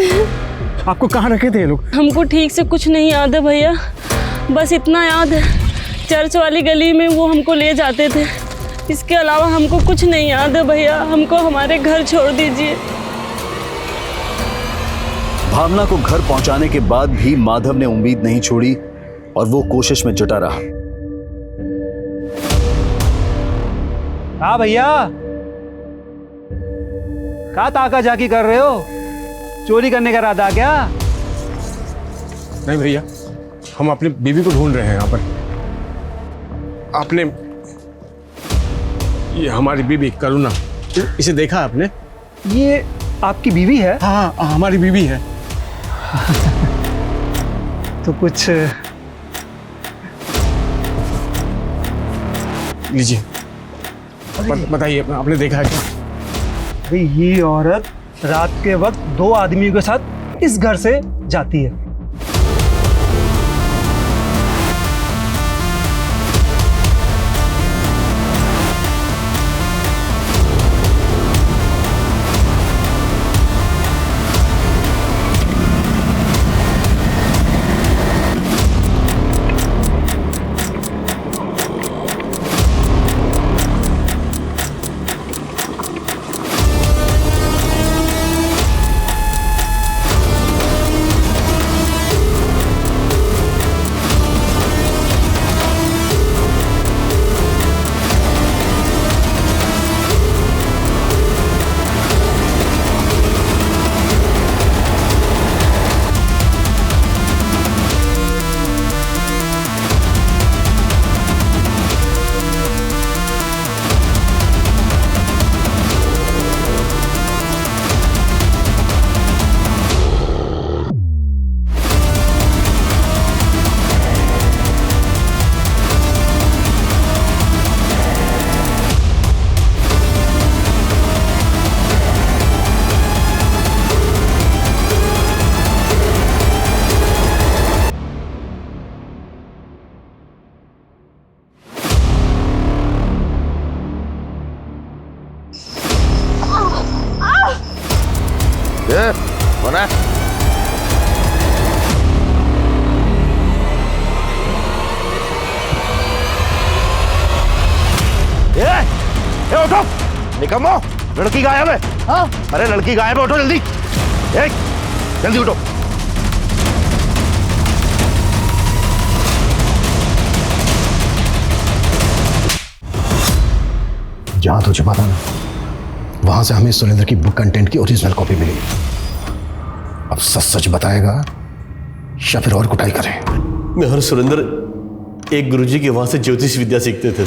आपको कहाँ रखे थे ये लोग?
हमको ठीक से कुछ नहीं याद है भैया, बस इतना याद है चर्च वाली गली में वो हमको ले जाते थे। इसके अलावा हमको कुछ नहीं याद है भैया। हमको हमारे घर छोड़ दीजिए।
भावना को घर पहुंचाने के बाद भी माधव ने उम्मीद नहीं छोड़ी और वो कोशिश में जुटा रहा।
हाँ भैया, कहाँ ताका झाकी कर रहे हो? चोरी करने का इरादा क्या?
नहीं भैया, हम अपनी बीवी को ढूंढ रहे हैं यहाँ पर। आपने ये हमारी बीवी करुणा, इसे देखा आपने?
ये आपकी बीवी है? हाँ, हमारी बीवी है। तो कुछ
लीजिए, बताइए, आपने देखा है क्या?
भाई ये औरत रात के वक्त 2 आदमियों के साथ इस घर से जाती है।
कौन है? उठो, निकम्मो, लड़की गायब है। हाँ? अरे लड़की गायब है, उठो जल्दी। जल्दी उठो।
जहां तुझे पता ना, वहां से हमें सुरेंद्र की बुक कंटेंट की ओरिजिनल कॉपी मिली। अब सच सच बताएगा या फिर और कुटाई करे?
मैं और सुरेंद्र एक गुरुजी के वहां से ज्योतिष विद्या सीखते थे।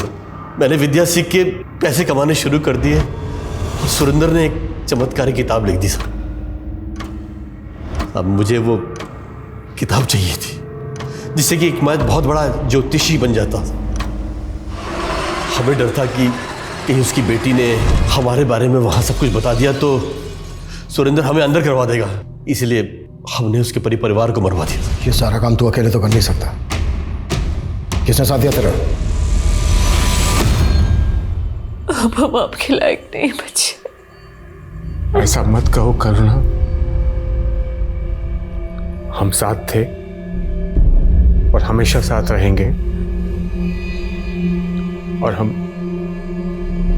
मैंने विद्या सीख के पैसे कमाने शुरू कर दिए और सुरेंद्र ने एक चमत्कारी किताब लिख दी सर। अब मुझे वो किताब चाहिए थी जिससे कि एक मैं बहुत बड़ा ज्योतिषी बन जाता। हमें डर था कि कहीं उसकी बेटी ने हमारे बारे में वहां सब कुछ बता दिया तो सुरेंद्र हमें अंदर करवा देगा, इसलिए हमने उसके परिवार को मरवा दिया।
ये सारा काम तू अकेले तो कर नहीं सकता। किसने साथ दिया तेरा?
अब हम आपके लायक नहीं बचे।
ऐसा मत कहो करुणा, हम साथ थे और हमेशा साथ रहेंगे। और हम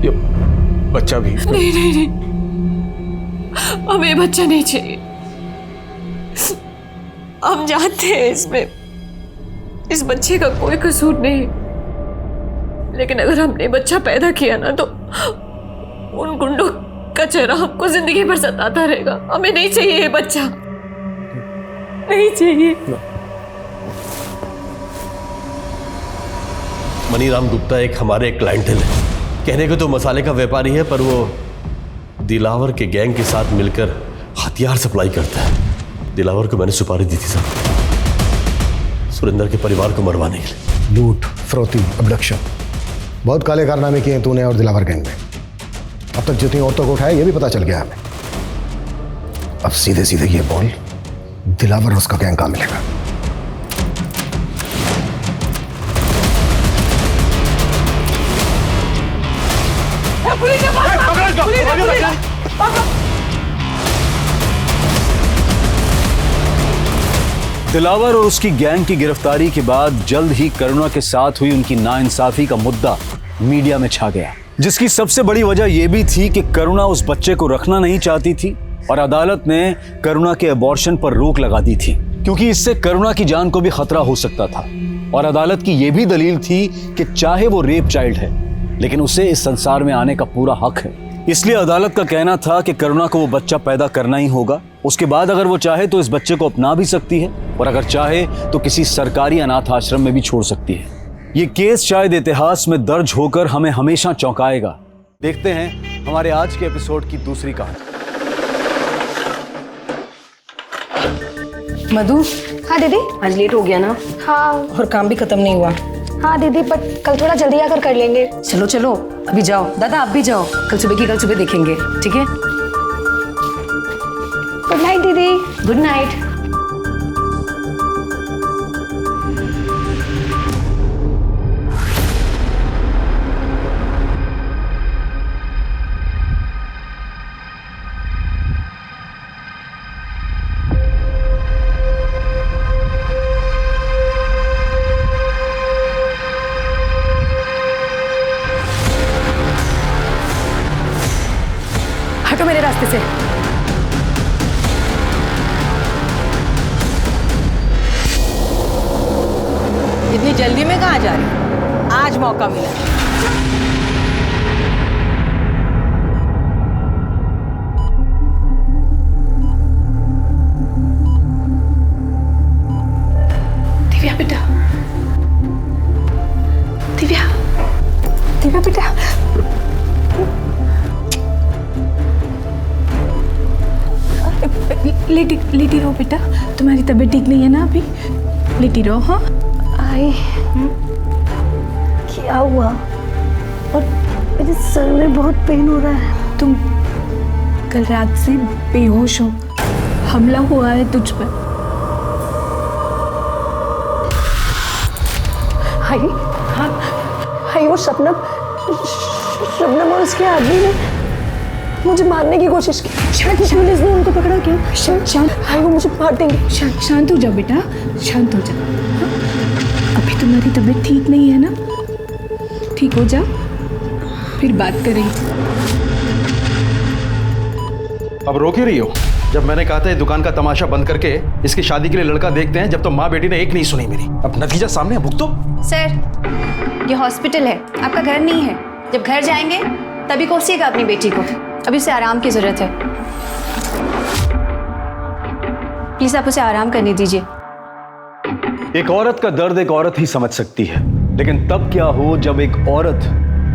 ये बच्चा भी।
नहीं नहीं नहीं, हमें बच्चा नहीं चाहिए। हम जानते हैं इसमें इस बच्चे का कोई कसूर नहीं, लेकिन अगर हमने बच्चा पैदा किया ना तो उन गुंडों का चेहरा हमको जिंदगी भर सताता रहेगा। हमें नहीं चाहिए ये बच्चा, नहीं चाहिए।
मनीराम गुप्ता एक हमारे क्लाइंटल है। कहने को तो मसाले का व्यापारी है, पर वो दिलावर के गैंग के साथ मिलकर हथियार सप्लाई करता है। दिलावर को मैंने सुपारी दी थी साहब, सुरेंद्र के परिवार को मरवाने के लिए।
लूट, फिरौती, अबडक्शन, बहुत काले कारनामे किए हैं तूने और दिलावर गैंग में। अब तक जितनी औरतों को उठाया ये भी पता चल गया हमें। अब सीधे सीधे ये बोल, दिलावर और उसका गैंग कहाँ मिलेगा?
दिलावर और उसकी गैंग की गिरफ्तारी के बाद जल्द ही करुणा के साथ हुई उनकी नाइंसाफी का मुद्दा मीडिया में छा गया, जिसकी सबसे बड़ी वजह यह भी थी कि करुणा उस बच्चे को रखना नहीं चाहती थी और अदालत ने करुणा के अबॉर्शन पर रोक लगा दी थी, क्योंकि इससे करुणा की जान को भी खतरा हो सकता था। और अदालत की यह भी दलील थी कि चाहे वो रेप चाइल्ड है, लेकिन उसे इस संसार में आने का पूरा हक है। इसलिए अदालत का कहना था कि करुणा को वो बच्चा पैदा करना ही होगा। उसके बाद अगर वो चाहे तो इस बच्चे को अपना भी सकती है, और अगर चाहे तो किसी सरकारी अनाथ आश्रम में भी छोड़ सकती है। ये केस शायद इतिहास में दर्ज होकर हमें हमेशा चौंकाएगा। देखते हैं हमारे आज के एपिसोड की दूसरी कहानी।
मधु।
हाँ दीदी।
आज लेट हो गया ना?
हाँ।
और काम भी खत्म नहीं हुआ।
हाँ दीदी, बट कल थोड़ा जल्दी आकर कर लेंगे।
चलो चलो अभी जाओ। दादा आप भी जाओ, कल सुबह की कल सुबह देखेंगे, ठीक है?
गुड नाइट दीदी।
Good night. हटो मेरे रास्ते से।
इतनी जल्दी में कहाँ जा रही? आज मौका मिला।
दिव्या बेटा, दिव्या, दिव्या बेटा।
लेटी रहो बेटा, तुम्हारी तबीयत ठीक नहीं है ना अभी? लेटी रहो। हाँ
आई क्या हुआ? और मेरे सर में बहुत पेन हो रहा है।
तुम कल रात से बेहोश हो, हमला हुआ है तुझ पर।
हाय, हाँ हाय, वो शबनम और उसके आदमी ने मुझे मारने की कोशिश की। पुलिस ने उनको पकड़ा क्या? शांत। हाय, वो मुझे मार देंगे।
शांत हो जाओ बेटा, शांत हो जाओ। अभी तुम्हारी तबीयत ठीक नहीं है ना? ठीक हो जाओ, फिर बात करेंगे।
अब रोक ही रही हो? जब मैंने कहा था ये दुकान का तमाशा बंद करके इसकी शादी के लिए लड़का देखते हैं, जब तो माँ बेटी ने एक नहीं सुनी मेरी। अब नतीजा सामने है, भुगतो।
सर, ये हॉस्पिटल है, आपका घर नहीं है। जब घर जाएंगे तभी कोसिएगा अपनी बेटी को। अभी उसे आराम की जरूरत है। प्लीज आप उसे आराम करने दीजिए।
एक औरत का दर्द एक औरत ही समझ सकती है, लेकिन तब क्या हो जब एक औरत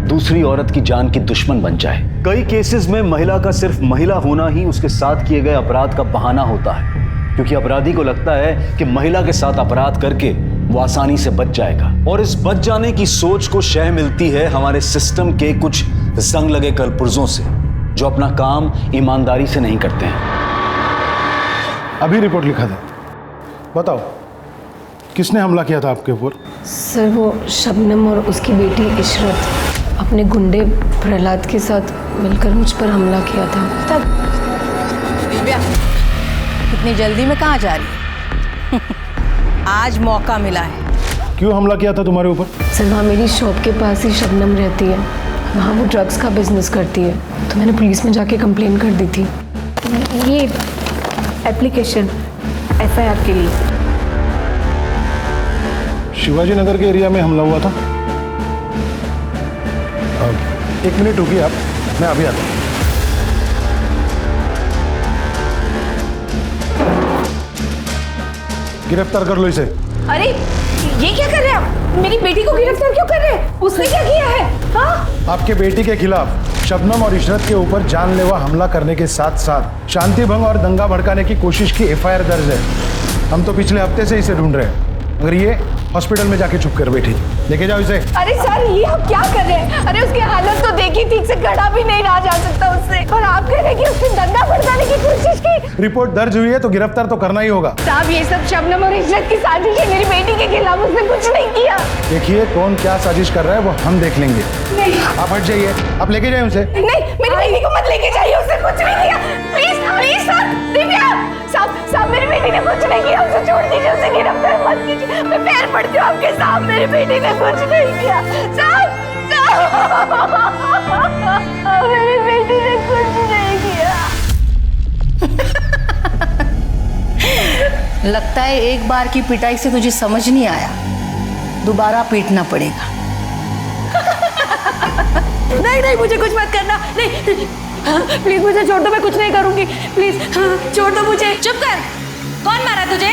दूसरी औरत की जान की दुश्मन बन जाए। कई केसेस में महिला का सिर्फ महिला होना ही उसके साथ किए गए अपराध का बहाना होता है, क्योंकि अपराधी को लगता है कि महिला के साथ अपराध करके वो आसानी से बच जाएगा। और इस बच जाने की सोच को शह मिलती है हमारे सिस्टम के कुछ जंग लगे कलपुर्जों से, जो अपना काम ईमानदारी से नहीं करते हैं।
अभी रिपोर्ट लिखा था। बताओ किसने हमला किया था आपके ऊपर?
सर, वो शबनम और उसकी बेटी इशरत अपने गुंडे प्रहलाद के साथ मिलकर मुझ पर हमला किया था। तब
दिव्या, इतनी जल्दी में कहाँ जा रही है? आज मौका मिला है।
क्यों हमला किया था तुम्हारे ऊपर?
सर, वहाँ मेरी शॉप के पास ही शबनम रहती है। वहाँ वो ड्रग्स का बिजनेस करती है, तो मैंने पुलिस में जाके कंप्लेन कर दी थी। ये एप्लीकेशन FIR के लिए।
शिवाजी नगर के एरिया में हमला हुआ था। एक मिनट रुकिए आप, मैं अभी आता हूँ। गिरफ्तार कर लो इसे।
अरे ये क्या कर रहे हैं आप? मेरी बेटी को गिरफ्तार क्यों कर रहे हैं? उसने क्या किया है? हाँ?
आपके बेटी के खिलाफ
शबनम और इशरत के ऊपर जानलेवा हमला करने के साथ साथ शांति भंग और दंगा भड़काने की कोशिश की एफआईआर दर्ज है। हम तो पिछले हफ्ते से इसे ढूंढ रहे हैं, मगर ये हॉस्पिटल में जाके चुप कर बैठी। लेके जाओ इसे।
अरे सर, ये आप क्या कर रहे हैं? अरे उसकी हालत तो देखी, ठीक से खड़ा भी नहीं रहा जा सकता उससे, और आप कह रहे हैं कि उसने दंगा भड़काने की कोशिश की।
रिपोर्ट दर्ज हुई है तो गिरफ्तार तो करना ही होगा।
साहब, ये सब शबनम और इशरत की साजिश है, मेरी बेटी के खिलाफ। उसने कुछ नहीं किया।
देखिए कौन क्या साजिश कर रहा है वो हम देख लेंगे।
नहीं,
आप हट जाइए, आप लेके जाइए उसे।
नहीं, मेरी बेटी को मत लेके जाइए, उसने कुछ नहीं किया। प्लीज प्लीज सर, दिव्या साहब, मेरी बेटी ने कुछ नहीं किया, उसे छोड़ दीजिए, उसे गिरफ्तार मत कीजिए। मैं पैर पड़ती हूँ आपके साहब, मेरी बेटी ने कुछ नहीं किया। साहब, मेरी बेटी ने कुछ नहीं किया।
लगता है एक बार की पिटाई से तुझे समझ नहीं आया, दोबारा पीटना पड़ेगा।
नहीं नहीं, मुझे कुछ मत करना। नहीं, प्लीज मुझे छोड़ दो, मैं कुछ नहीं करूंगी। प्लीज छोड़ दो मुझे।
चुप कर। कौन मारा तुझे?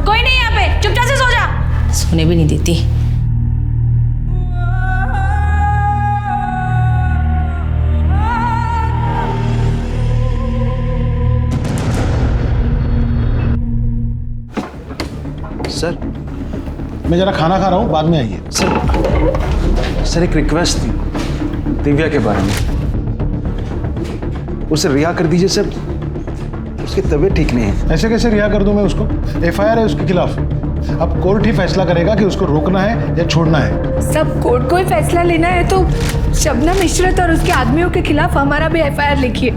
कोई नहीं यहाँ पे, चुपचाप से सो जा। सोने भी नहीं देती।
सर, मैं जरा खाना खा रहा हूँ, बाद में आइए।
सर एक रिक्वेस्ट थी दिव्या के बारे में। उसे रिहा कर दीजिए सर, उसकी तबीयत ठीक नहीं है।
ऐसे कैसे रिहा कर दूं मैं उसको? एफआईआर है उसके खिलाफ। अब कोर्ट ही फैसला करेगा कि उसको रोकना है या छोड़ना है।
सब कोर्ट को ही फैसला लेना है तो शबनम, इशरत और उसके आदमियों के खिलाफ हमारा भी एफआईआर लिखिए।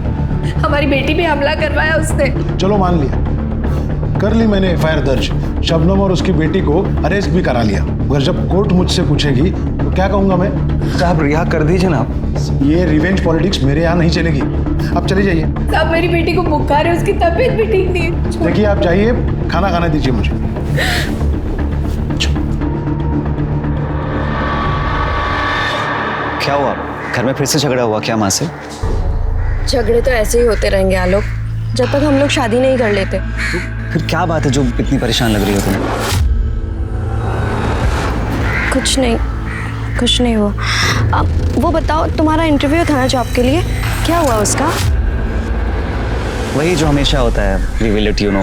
हमारी बेटी पे हमला करवाया उसने।
चलो मान लिया, कर ली मैंने एफआईआर दर्ज। शबनम और उसकी बेटी को अरेस्ट भी करा लिया, मगर जब कोर्ट मुझसे पूछेगी तो क्या कहूंगा मैं?
साहब रिहा कर दीजिए ना।
ये रिवेंज पॉलिटिक्स मेरे यहाँ नहीं चलेगी। आप चले जाइए।
साहब, मेरी बेटी को बुखार है, उसकी तबीयत भी ठीक नहीं है।
देखिए आप जाइए, खाना खाने दीजिए मुझे।
क्या हुआ? घर में फिर से झगड़ा हुआ क्या माँ से?
झगड़े तो ऐसे ही होते रहेंगे आलोक, जब तक हम लोग शादी नहीं कर लेते।
फिर क्या बात है जो इतनी परेशान लग रही हो तुम्हें?
कुछ नहीं हुआ। वो बताओ, तुम्हारा इंटरव्यू था ना जॉब के लिए, क्या हुआ उसका?
वही जो हमेशा होता है, we will let you know.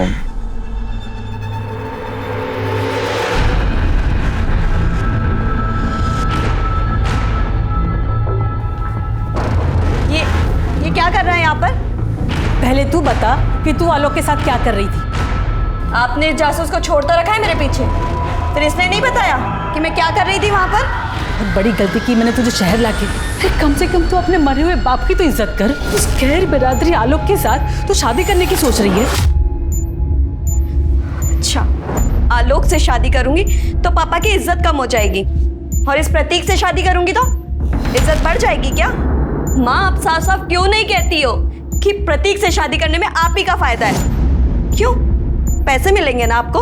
ये क्या कर रहा है यहाँ पर? पहले तू बता कि तू आलोक के साथ क्या कर रही थी?
आपने जासूस को छोड़ता रखा है मेरे पीछे, फिर इसने नहीं बताया कि मैं क्या कर रही थी वहां पर?
बहुत बड़ी गलती की मैंने तुझे शहर लाके। कम से कम तू अपने मरे हुए बाप की तो इज्जत कर। उस गैर बिरादरी आलोक के साथ तू शादी करने की सोच रही है?
अच्छा, आलोक से शादी करूंगी तो पापा की इज्जत कम हो जाएगी, और इस प्रतीक से शादी करूंगी तो इज्जत बढ़ जाएगी क्या? माँ, आप साफ साफ क्यों नहीं कहती हो कि प्रतीक से शादी करने में आप ही का फायदा है? क्यों? पैसे मिलेंगे ना आपको?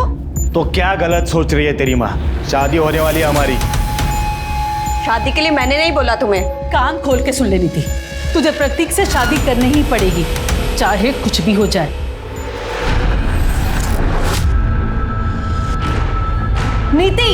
तो क्या गलत सोच रही है तेरी माँ? शादी होने वाली है हमारी।
शादी के लिए मैंने नहीं बोला तुम्हें।
कान खोल के सुन लेनी थी, तुझे प्रतीक से शादी करनी ही पड़ेगी, चाहे कुछ भी हो जाए। नीति,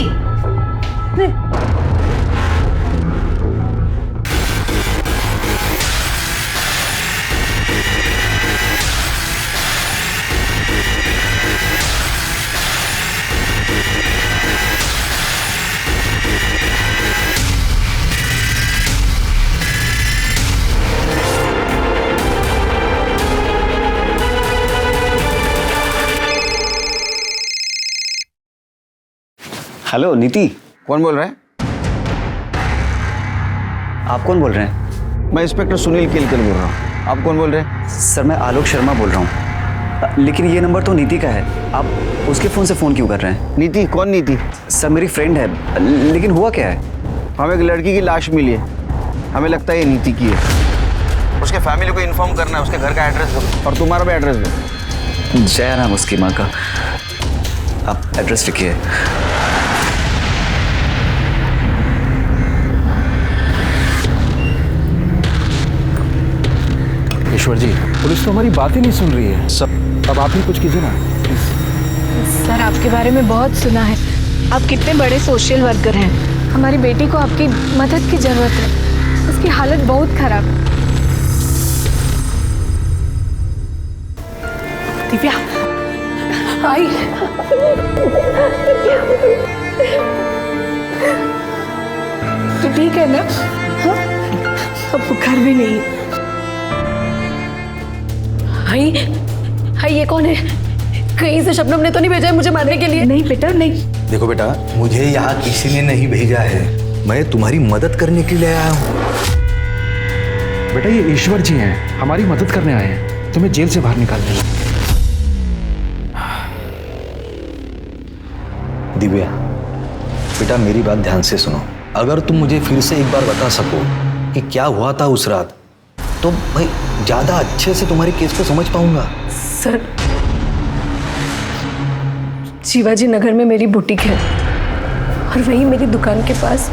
हेलो नीति।
कौन बोल रहा है?
आप कौन बोल रहे हैं?
मैं इंस्पेक्टर सुनील केलकर बोल रहा हूँ। आप कौन बोल रहे हैं?
सर मैं आलोक शर्मा बोल रहा हूँ, लेकिन ये नंबर तो नीति का है। आप उसके फ़ोन से फ़ोन क्यों कर रहे हैं?
नीति? कौन नीति?
सर मेरी फ्रेंड है, लेकिन हुआ क्या है?
हमें एक लड़की की लाश मिली है, हमें लगता है ये नीति की है। उसके फैमिली को इन्फॉर्म करना है, उसके घर का एड्रेस दो और तुम्हारा भी एड्रेस दो।
जया नाम उसकी माँ का। आप एड्रेस लिखिए।
ईश्वर जी, पुलिस तो हमारी बात ही नहीं सुन रही है। सब अब आप ही कुछ कीजिए ना।
सर, आपके बारे में बहुत सुना है। आप कितने बड़े सोशल वर्कर हैं। हमारी बेटी को आपकी मदद की जरूरत है। उसकी हालत बहुत खराब।
दिव्या आई।
तू ठीक है ना? हाँ?
अब बुखार भी नहीं। हाय हाय, ये कौन है? कहीं से शबनम ने तो नहीं भेजा है मुझे मारने के लिए?
नहीं बेटा नहीं।
देखो बेटा, मुझे यहाँ किसी ने नहीं भेजा है, मैं तुम्हारी मदद करने के लिए आया हूँ।
बेटा ये ईश्वर जी हैं, हमारी मदद करने आए हैं, तुम्हें जेल से बाहर निकालने।
दिव्या बेटा, मेरी बात ध्यान से सुनो। अगर तुम मुझे फिर से एक बार बता सको कि क्या हुआ था उस रात, तो मैं ज्यादा अच्छे से तुम्हारे केस को समझ पाऊंगा।
सर, शिवाजी नगर में मेरी बुटीक है और वहीं मेरी दुकान के पास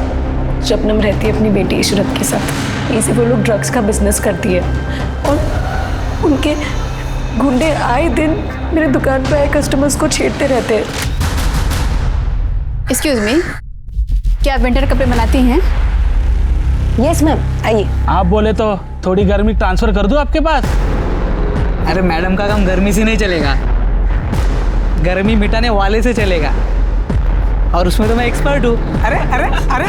शबनम रहती है अपनी बेटी इशरत के साथ। इसी वो लोग ड्रग्स का बिजनेस करती है और उनके गुंडे आए दिन मेरे दुकान पे आए कस्टमर्स को छेड़ते रहते हैं।
एक्सक्यूज मी, क्या आप विंटर कपड़े बनाती हैं?
यस मैम, आइए।
आप बोले तो थोड़ी गर्मी ट्रांसफर कर दूं आपके पास?
अरे मैडम का काम गर्मी से नहीं चलेगा, गर्मी मिटाने वाले से चलेगा, और उसमें तो मैं एक्सपर्ट हूँ। अरे अरे अरे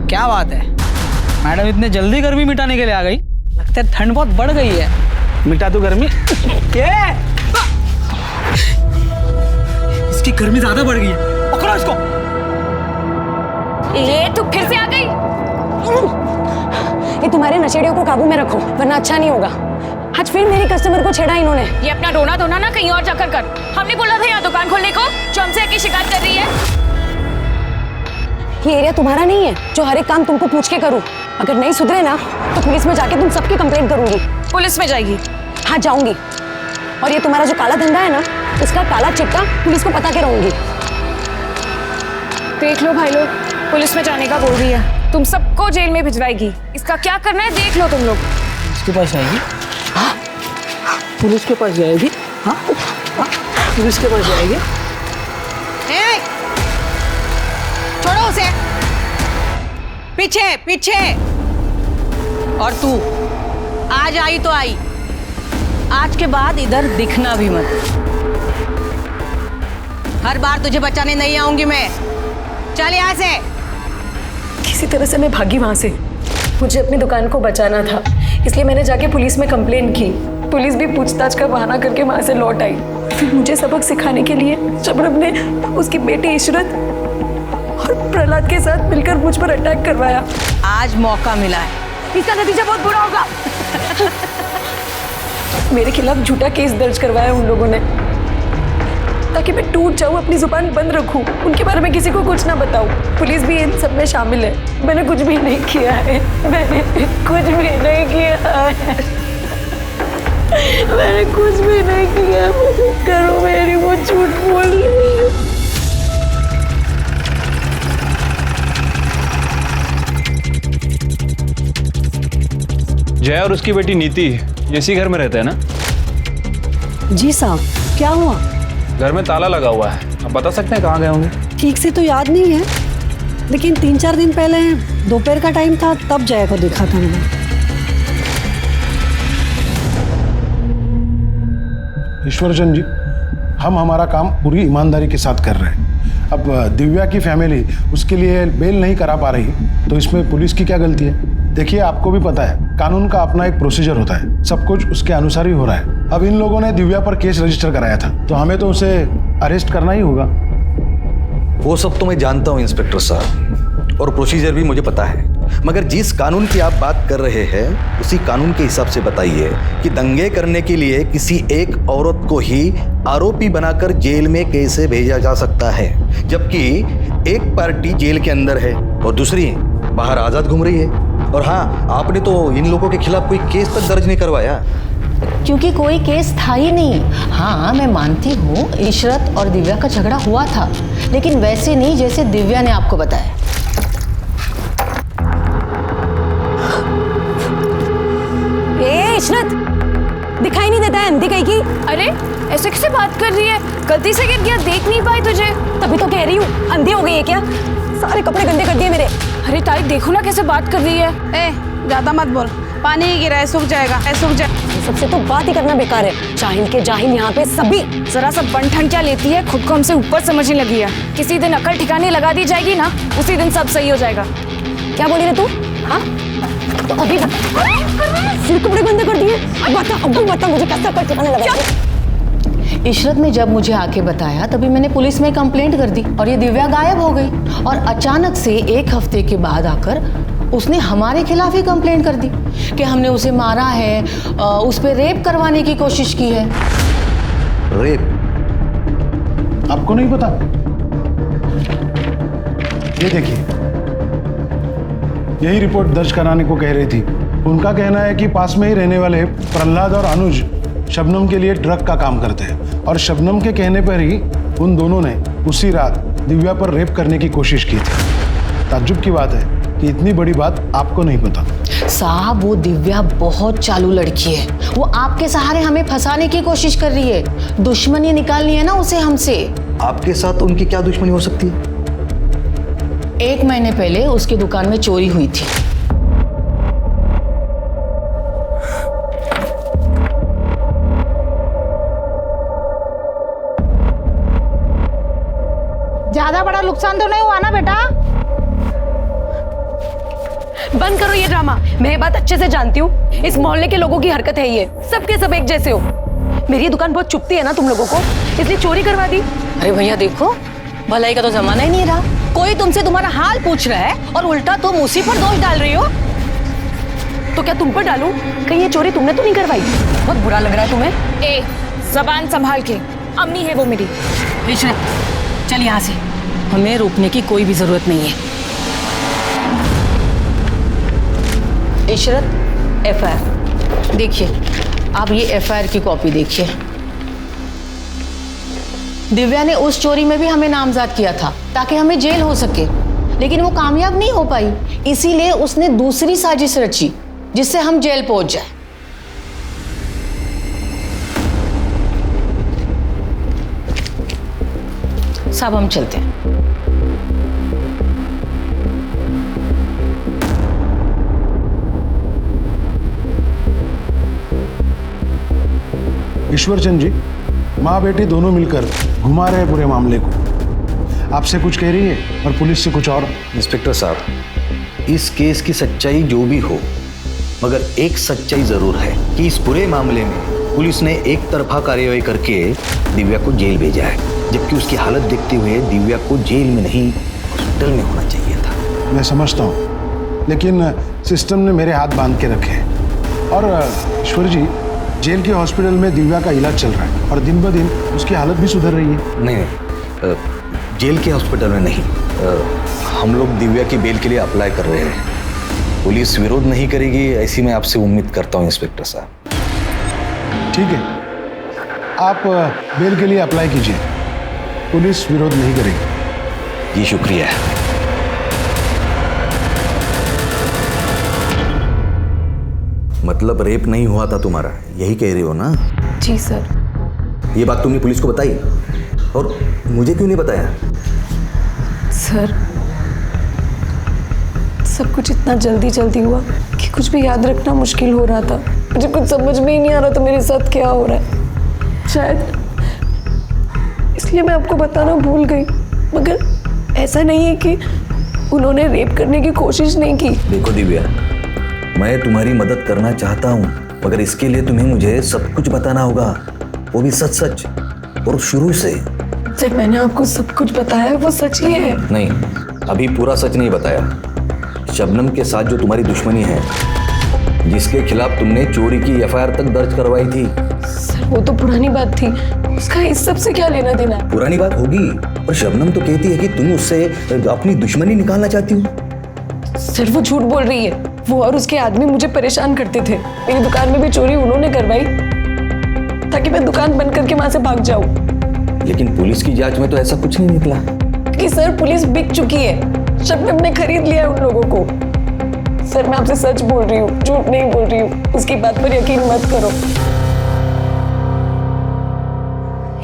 क्या बात है मैडम, इतने जल्दी गर्मी मिटाने के लिए आ गई? लगता है ठंड बहुत बढ़ गई है। मिटा दो गर्मी। ये इसकी गर्मी ज्यादा बढ़ गई है, पकड़ो इसको।
ये तू फिर से आ गई? ये तुम्हारे नशेड़ियों को काबू में रखो वरना अच्छा नहीं होगा। आज फिर मेरी कस्टमर को छेड़ा इन्होंने।
ये अपना रोना धोना ना कहीं और जाकर कर। हमने बोला था यहाँ दुकान खोलने को, जो हमसे आके शिकायत कर रही है।
ये एरिया तुम्हारा नहीं है जो हर एक काम तुमको पूछ के करूं। अगर नहीं सुधरे ना तो पुलिस में जाके तुम सबकी कंप्लेंट करूंगी।
पुलिस में जाएगी?
हाँ जाऊंगी, और ये तुम्हारा जो काला धंधा है ना, इसका काला चिट्टा पुलिस को पता के रहूंगी।
देख लो भाई लोग, पुलिस में जाने का बोल रही है, तुम सबको जेल में भिजवाएगी। इसका क्या करना है देख लो तुम लोग।
इसके पास जाएगी? हाँ, पुलिस के पास जाएगी? हाँ, पुलिस के पास जाएगी?
छोड़ो उसे, पीछे पीछे। और तू आज आई तो आई, आज के बाद इधर दिखना भी मत। हर बार तुझे बचाने नहीं आऊंगी मैं। चल यहाँ से।
किसी तरह से मैं भागी वहां से। मुझे अपनी दुकान को बचाना था, इसलिए मैंने जाके पुलिस में कंप्लेन की। पुलिस भी पूछताछ का बहाना करके वहां से लौट आई। फिर मुझे सबक सिखाने के लिए शबनम ने उसकी बेटी इशरत और प्रहलाद के साथ मिलकर मुझ पर अटैक करवाया।
आज मौका मिला है,
इसका नतीजा बहुत बुरा होगा। मेरे खिलाफ झूठा केस दर्ज करवाया उन लोगों ने, ताकि मैं टूट जाऊं, अपनी जुबान बंद रखूं, उनके बारे में किसी को कुछ ना बताऊं। पुलिस भी इन सब में शामिल है। मैंने कुछ भी नहीं किया है, मैंने कुछ भी नहीं किया है, मैंने कुछ भी नहीं किया। करो मेरी, वो झूठ बोल रही है।
जय और उसकी बेटी नीति इसी घर में रहते हैं ना?
जी साहब, क्या हुआ?
घर में ताला लगा हुआ है, आप बता सकते हैं कहाँ गए होंगे?
ठीक से तो याद नहीं है, लेकिन 3-4 दिन पहले दोपहर का टाइम था, तब जया को देखा था मैंने।
ईश्वरचंद जी, हम हमारा काम पूरी ईमानदारी के साथ कर रहे हैं। अब दिव्या की फैमिली उसके लिए बेल नहीं करा पा रही, तो इसमें पुलिस की क्या गलती है? देखिए, आपको भी पता है कानून का अपना एक प्रोसीजर होता है, सब कुछ उसके अनुसार ही हो रहा है। अब इन लोगों ने दिव्या पर केस रजिस्टर कराया था, तो हमें तो उसे अरेस्ट करना ही होगा।
वो सब तो मैं जानता हूँ इंस्पेक्टर साहब, और प्रोसीजर भी मुझे पता है, मगर जिस कानून की आप बात कर रहे हैं उसी कानून के हिसाब से बताइए कि दंगे करने के लिए किसी एक औरत को ही आरोपी बनाकर जेल में कैसे भेजा जा सकता है, जबकि एक पार्टी जेल के अंदर है और दूसरी बाहर आज़ाद घूम रही है। और हाँ, आपने तो इन लोगों के खिलाफ कोई केस तक दर्ज नहीं करवाया।
क्योंकि कोई केस था ही नहीं। हाँ, मैं मानती हूँ इशरत और दिव्या का झगड़ा हुआ था, लेकिन वैसे नहीं जैसे दिव्या ने आपको बताया।
इशरत, दिखाई नहीं देता है अंधी कहेगी।
अरे ऐसे कैसे बात कर रही है? गलती से गिर गया, देख नहीं पाई तुझे।
तभी तो कह रही हूँ, अंधी हो गई है क्या? सारे कपड़े गंदे कर दिए मेरे।
अरे ताई देखो ना कैसे बात कर रही है।
ए ज्यादा मत बोल, पानी ही गिरा है, सूख जाएगा, सूख जाए।
सबसे तो बात ही करना बेकार है। जाहिल के जाहिल यहाँ पे सभी।
जरा सा बन क्या लेती है, खुद को हमसे ऊपर समझने लगी है। किसी दिन अकल ठिकाने लगा दी जाएगी ना, उसी दिन सब सही हो जाएगा।
क्या बोली रे तू? हाँ तो अभी सिर कपड़े गंदे कर दिए। अब बता मुझे कैसे अकल ठिकाने लगा।
इशरत ने जब मुझे आके बताया तभी मैंने पुलिस में कंप्लेंट कर दी और ये दिव्या गायब हो गई। और अचानक से 1 हफ्ते के बाद आकर उसने हमारे खिलाफ ही कंप्लेंट कर दी कि हमने उसे मारा है, उस पर रेप करवाने की कोशिश की है।
रेप?
आपको नहीं पता? ये देखिए, यही रिपोर्ट दर्ज कराने को कह रही थी। उनका कहना है कि पास में ही रहने वाले प्रहलाद और अनुज शबनम के लिए ड्रग का काम करते हैं और शबनम के कहने पर ही उन दोनों ने उसी रात दिव्या पर रेप करने की कोशिश की थी। ताज्जुब की बात है कि इतनी बड़ी बात आपको नहीं पता।
साहब वो दिव्या बहुत चालू लड़की है। वो आपके सहारे हमें फंसाने की कोशिश कर रही है। दुश्मनी निकालनी है ना उसे हमसे।
आपके साथ उनकी क्या दुश्मनी हो सकती है?
1 महीने पहले उसकी दुकान में चोरी हुई थी।
ज्यादा बड़ा नुकसान तो नहीं हुआ ना बेटा?
बंद करो ये ड्रामा। मैं ये बात अच्छे से जानती हूँ, इस मोहल्ले के लोगों की हरकत है ये। सबके सब एक जैसे हो। मेरी दुकान बहुत चुभती है ना तुम लोगों को, इसलिए चोरी करवा दी।
अरे भैया देखो, भलाई का तो जमाना ही नहीं रहा। कोई तुमसे तुम्हारा हाल पूछ रहा है और उल्टा तुम उसी पर दोष डाल रही हो।
तो क्या तुम पर डालूं? कहीं ये चोरी तुमने तो नहीं करवाई? बहुत बुरा लग रहा है तुम्हें।
ए जबान संभाल के, अम्मी है वो मेरी।
इशरत चल यहाँ से, हमें रोकने की कोई भी जरूरत नहीं है। इशरत एफआईआर देखिए, आप ये एफआईआर की कॉपी देखिए। दिव्या ने उस चोरी में भी हमें नामजद किया था ताकि हमें जेल हो सके, लेकिन वो कामयाब नहीं हो पाई। इसीलिए उसने दूसरी साजिश रची जिससे हम जेल पहुंच जाए। साहब हम चलते हैं।
ईश्वरचंद जी, माँ बेटी दोनों मिलकर घुमा रहे पूरे मामले को। आपसे कुछ कह रही है और पुलिस से कुछ और।
इंस्पेक्टर साहब, इस केस की सच्चाई जो भी हो, मगर एक सच्चाई जरूर है कि इस पूरे मामले में पुलिस ने एक तरफा कार्रवाई करके दिव्या को जेल भेजा है, जबकि उसकी हालत देखते हुए दिव्या को जेल में नहीं हॉस्पिटल में होना चाहिए था।
मैं समझता हूँ, लेकिन सिस्टम ने मेरे हाथ बांध के रखे हैं। और ईश्वर जी, जेल के हॉस्पिटल में दिव्या का इलाज चल रहा है और दिन ब दिन उसकी हालत भी सुधर रही है।
नहीं, जेल के हॉस्पिटल में नहीं, हम लोग दिव्या की बेल के लिए अप्लाई कर रहे हैं। पुलिस विरोध नहीं करेगी ऐसी मैं आपसे उम्मीद करता हूँ इंस्पेक्टर साहब।
ठीक है, आप बेल के लिए अप्लाई कीजिए, पुलिस विरोध नहीं करेगी।
जी शुक्रिया। मतलब रेप नहीं हुआ था तुम्हारा, यही कह रही हो ना?
जी सर।
ये बात तुमने पुलिस को बताई और मुझे क्यों नहीं बताया?
सर, सब कुछ इतना जल्दी जल्दी हुआ कि कुछ भी याद रखना मुश्किल हो रहा था। मुझे कुछ समझ में ही नहीं आ रहा था मेरे साथ क्या हो रहा है। शायद इसलिए मैं आपको बताना भूल गई, मगर ऐसा नहीं है कि उन्होंने रेप करने की कोशिश नहीं की।
देखो दिव्या, मैं तुम्हारी मदद करना चाहता हूँ, मगर इसके लिए तुम्हें मुझे सब कुछ बताना होगा, वो भी सच सच और शुरू से।
सर, मैंने आपको सब कुछ बताया, वो सच ही है।
नहीं, अभी पूरा सच नहीं बताया। शबनम के साथ जो तुम्हारी दुश्मनी है, जिसके खिलाफ तुमने चोरी की एफआईआर तक दर्ज करवाई थी।
सर, वो तो पुरानी बात थी, उसका इस सब से क्या लेना देना?
पुरानी बात होगी, पर शबनम तो कहती है कि तुम उससे अपनी दुश्मनी निकालना चाहती हो।
सर, वो झूठ बोल रही है। वो और उसके आदमी मुझे परेशान करते थे। मेरी दुकान में भी चोरी उन्होंने करवाई ताकि मैं दुकान बंद करके वहां से भाग जाऊं।
लेकिन पुलिस की जांच में तो ऐसा कुछ नहीं निकला।
कि सर, पुलिस बिक चुकी है। शबनम ने खरीद लिया है उन लोगों को। सर, मैं आपसे सच बोल रही हूँ, झूठ नहीं बोल रही हूँ। उसकी बात पर यकीन मत करो।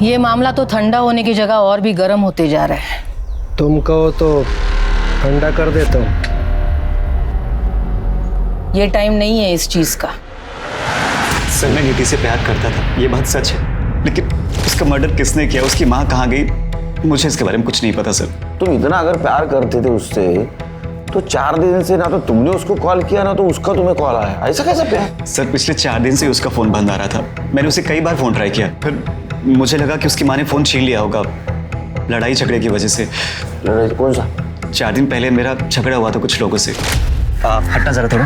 ये मामला तो ठंडा होने की जगह और भी गर्म होते जा रहा है।
तुम कहो तो ठंडा कर देता हूँ।
ये टाइम नहीं है इस चीज का।
सर मैं नीति से प्यार करता था, ये बात सच है, लेकिन उसका मर्डर किसने किया, उसकी माँ कहाँ गई, मुझे इसके बारे में कुछ नहीं पता सर।
तुम इतना अगर प्यार करते थे उससे तो 4 दिन से ना तो तुमने उसको कॉल किया ना तो उसका तुम्हें कॉल आया, ऐसा कैसा प्यार?
सर पिछले 4 दिन से उसका फोन बंद आ रहा था। मैंने उसे कई बार फोन ट्राई किया, फिर मुझे लगा कि उसकी माँ ने फोन छीन लिया होगा लड़ाई झगड़े की वजह से।
लड़ाई कौन सा?
4 दिन पहले मेरा झगड़ा हुआ था कुछ लोगों से। हटना जरा थोड़ा।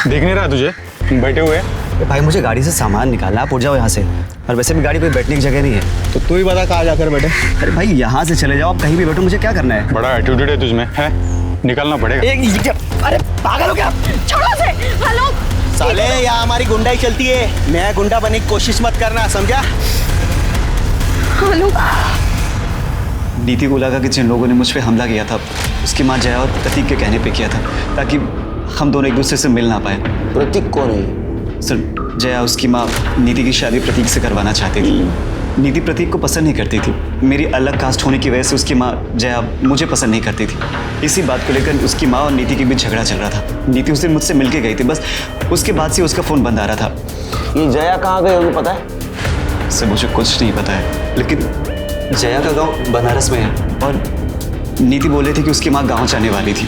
देख नहीं रहा तुझे, बैठे हुए?
भाई मुझे गाड़ी से सामान निकालना, आप उठ जाओ यहाँ से। और वैसे भी गाड़ी कोई बैठने की जगह नहीं है।
तो तू ही बता कहाँ जाकर बैठे।
अरे भाई यहाँ से चले जाओ, आप कहीं भी बैठो, मुझे क्या करना है?
बड़ा एटीट्यूड है तुझमें, है? निकलना पड़ेगा।
अरे पागल हो क्या?
छोड़ो से। हेलो
साले, यहाँ हमारी गुंडाई चलती है, मैं गुंडा बनने की कोशिश मत करना, समझा?
हेलो।
नीति को लगा कि जिन लोगों ने मुझ पे हमला किया था उसकी माँ जया और प्रतीक के कहने पे किया था, ताकि हम दोनों एक दूसरे से मिल ना पाए।
प्रतीक कौन है?
सर जया उसकी माँ नीति की शादी प्रतीक से करवाना चाहती थी। नीति प्रतीक को पसंद नहीं करती थी। मेरी अलग कास्ट होने की वजह से उसकी माँ जया मुझे पसंद नहीं करती थी। इसी बात को लेकर उसकी माँ और नीति के बीच झगड़ा चल रहा था। नीति उस दिन मुझसे मिल के गई थी, बस उसके बाद से उसका फ़ोन बंद आ रहा था।
ये जया कहाँ गई होगी पता है?
सर मुझे कुछ नहीं पता है, लेकिन जया का गांव बनारस में है और नीति बोले थे कि उसकी माँ गांव जाने वाली थी।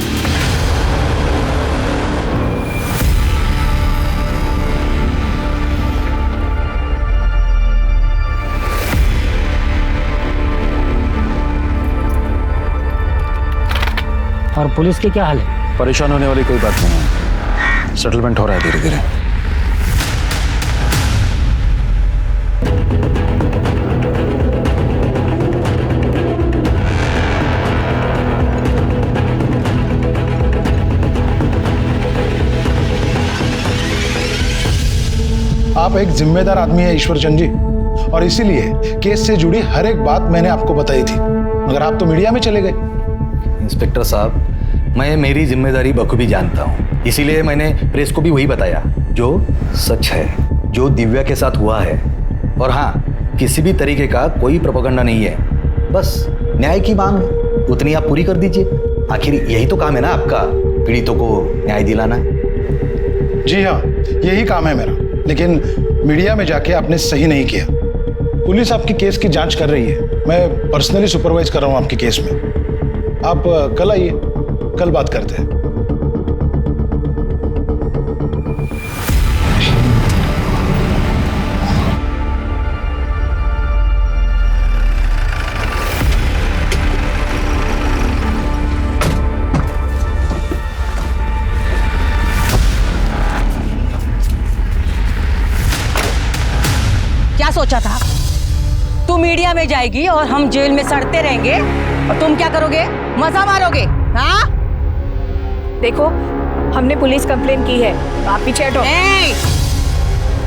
और पुलिस की क्या हाल है?
परेशान होने वाली कोई बात नहीं है, सेटलमेंट हो रहा है धीरे धीरे।
आप एक जिम्मेदार आदमी है ईश्वर चंद जी, और इसीलिए केस से जुड़ी हर एक बात मैंने आपको बताई थी, मगर आप तो मीडिया में चले गए।
इंस्पेक्टर साहब, मैं मेरी जिम्मेदारी बखूबी जानता हूँ, इसीलिए मैंने प्रेस को भी वही बताया जो सच है, जो दिव्या के साथ हुआ है। और हाँ, किसी भी तरीके का कोई प्रोपेगेंडा नहीं है, बस न्याय की मांग उतनी आप पूरी कर दीजिए। आखिर यही तो काम है ना आपका, पीड़ितों को न्याय दिलाना।
जी हाँ, यही काम है मेरा, लेकिन मीडिया में जाके आपने सही नहीं किया। पुलिस आपकी केस की जांच कर रही है, मैं पर्सनली सुपरवाइज कर रहा हूँ आपके केस में। आप कल आइए, कल बात करते हैं।
क्या सोचा था? तू मीडिया में जाएगी और हम जेल में सड़ते रहेंगे और तुम क्या करोगे? मजा मारोगे? हाँ?
देखो, हमने पुलिस कंप्लेन की है, आप पीछे हटो।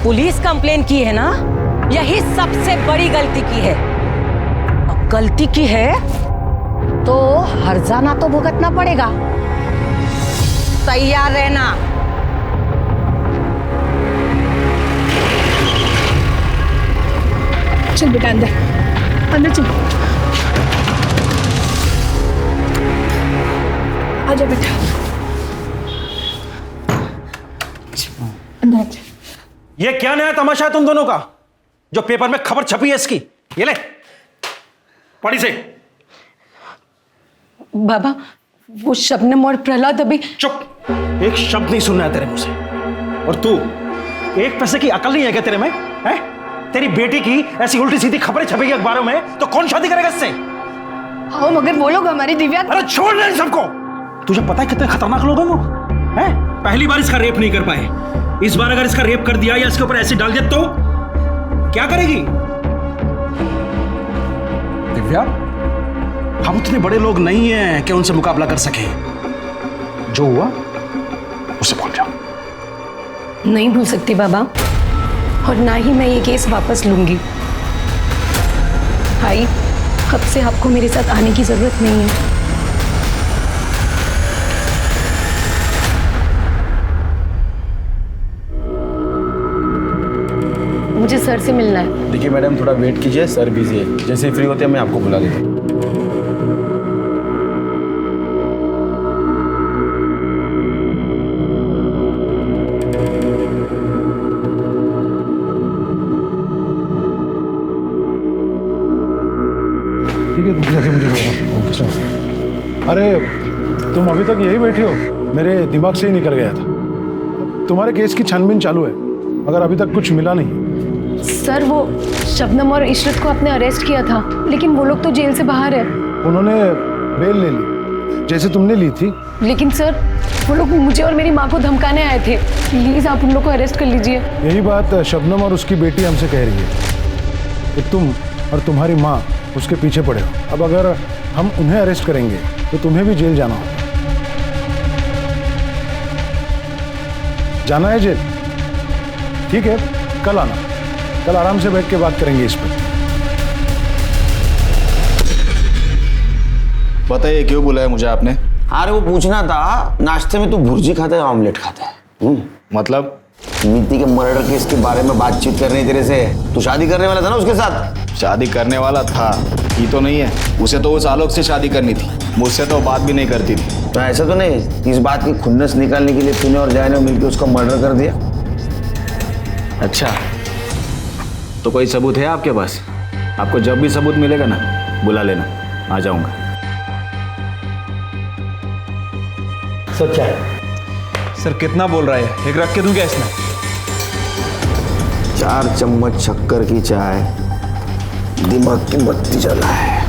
पुलिस कंप्लेन की है ना, यही सबसे बड़ी गलती की है। अब गलती की है तो हर्जाना तो भुगतना पड़ेगा। तैयार रहना।
चल बेटा, अंदर अंदर चल। आजा बेटा, अंदर आजा।
ये क्या नया तमाशा है तुम दोनों का, जो पेपर में खबर छपी है इसकी? ये ले पढ़ी से।
बाबा, वो शबनम और प्रहलाद अभी।
चुप, एक शब्द नहीं सुनना है तेरे मुंह से। और तू, एक पैसे की अकल नहीं है क्या तेरे में? है? तेरी बेटी की ऐसी उल्टी सीधी खबरें छपेगी अखबारों में तो कौन शादी करेगा इससे?
हाँ मगर वो लोग हमारी दिव्या।
अरे छोड़ दे सबको। तुझे पता है कितने खतरनाक लोग हैं वो? हैं? पहली बार इसका रेप नहीं कर पाए, इस बार अगर इसका रेप कर दिया या इसके ऊपर एसिड डाल दिया तो क्या करेगी? दिव्या, हम उतने बड़े लोग नहीं हैं कि उनसे मुकाबला कर सके। जो हुआ उसे भूल जाओ।
नहीं भूल सकती बाबा, और ना ही मैं ये केस वापस लूंगी। भाई, अब से आपको मेरे साथ आने की जरूरत नहीं है। मुझे
सर से मिलना है।
देखिए मैडम, थोड़ा वेट कीजिए, सर बिजी है। जैसे ही फ्री होते हैं मैं आपको बुला देता हूँ।
ठीक है, तुम जाके मुझे ओके सर। अरे तुम अभी तक यही बैठे हो? मेरे दिमाग से ही निकल गया था। तुम्हारे केस की छानबीन चालू है, मगर अभी तक कुछ मिला नहीं।
सर वो शबनम और इशरत को आपने अरेस्ट किया था, लेकिन वो लोग तो जेल से बाहर है।
उन्होंने बेल ले ली, जैसे तुमने ली थी।
लेकिन सर वो लोग मुझे और मेरी माँ को धमकाने आए थे। प्लीज आप उन लोग को अरेस्ट कर लीजिए।
यही बात शबनम और उसकी बेटी हमसे कह रही है कि तुम और तुम्हारी माँ उसके पीछे पड़े हो। अब अगर हम उन्हें अरेस्ट करेंगे तो तुम्हें भी जेल जाना होगा। जाना है जेल? ठीक है, कल आना। कल आराम से बैठ के बात करेंगे इस पर।
बताइए क्यों बुलाया मुझे आपने?
अरे वो पूछना था, नाश्ते में तू भुर्जी खाता है ऑमलेट खाता है?
मतलब?
नीति के मर्डर केस के बारे में बातचीत करनी तेरे से। तू शादी करने वाला था ना उसके साथ?
शादी करने वाला था, की तो नहीं है। उसे तो उस आलोक से शादी करनी थी, मुझसे तो बात भी नहीं करती थी।
तो ऐसा तो नहीं इस बात की खुन्नस निकालने के लिए तूने और जय ने मिलकर उसका मर्डर कर दिया?
अच्छा, तो कोई सबूत है आपके पास? आपको जब भी सबूत मिलेगा ना बुला लेना, आ जाऊंगा।
सर क्या है?
सर कितना बोल रहा है? एक रख के दूं क्या इसमें?
4 चम्मच शक्कर की चाय, दिमाग की बत्ती जला है।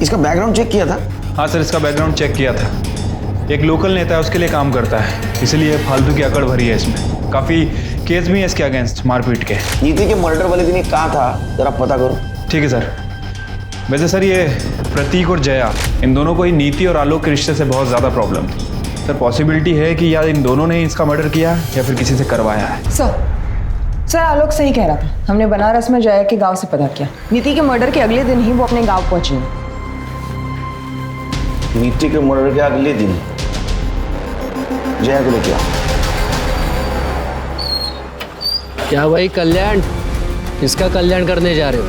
इसका बैकग्राउंड चेक किया था?
हाँ सर, इसका बैकग्राउंड चेक किया था। एक लोकल नेता है, उसके लिए काम करता है, इसलिए फालतू की अकड़ भरी है इसमें। काफी केस भी है इसके अगेंस्ट मारपीट के।
नीति के मर्डर वाले दिन ये कहाँ था, जरा पता करो।
ठीक है सर। वैसे सर ये प्रतीक और जया, इन दोनों को ही नीति और आलोक के रिश्ते से बहुत ज़्यादा प्रॉब्लम थी। सर पॉसिबिलिटी है कि या इन दोनों ने इसका मर्डर किया या फिर किसी से करवाया है।
सर आलोक सही कह रहा था। हमने बनारस में जया के गांव से पता किया। नीति के मर्डर के अगले दिन ही वो अपने गांव पहुंची है।
नीति के मर्डर के अगले दिन जया को लेके आओ।
क्या भाई कल्याण, किसका कल्याण करने जा रहे हो?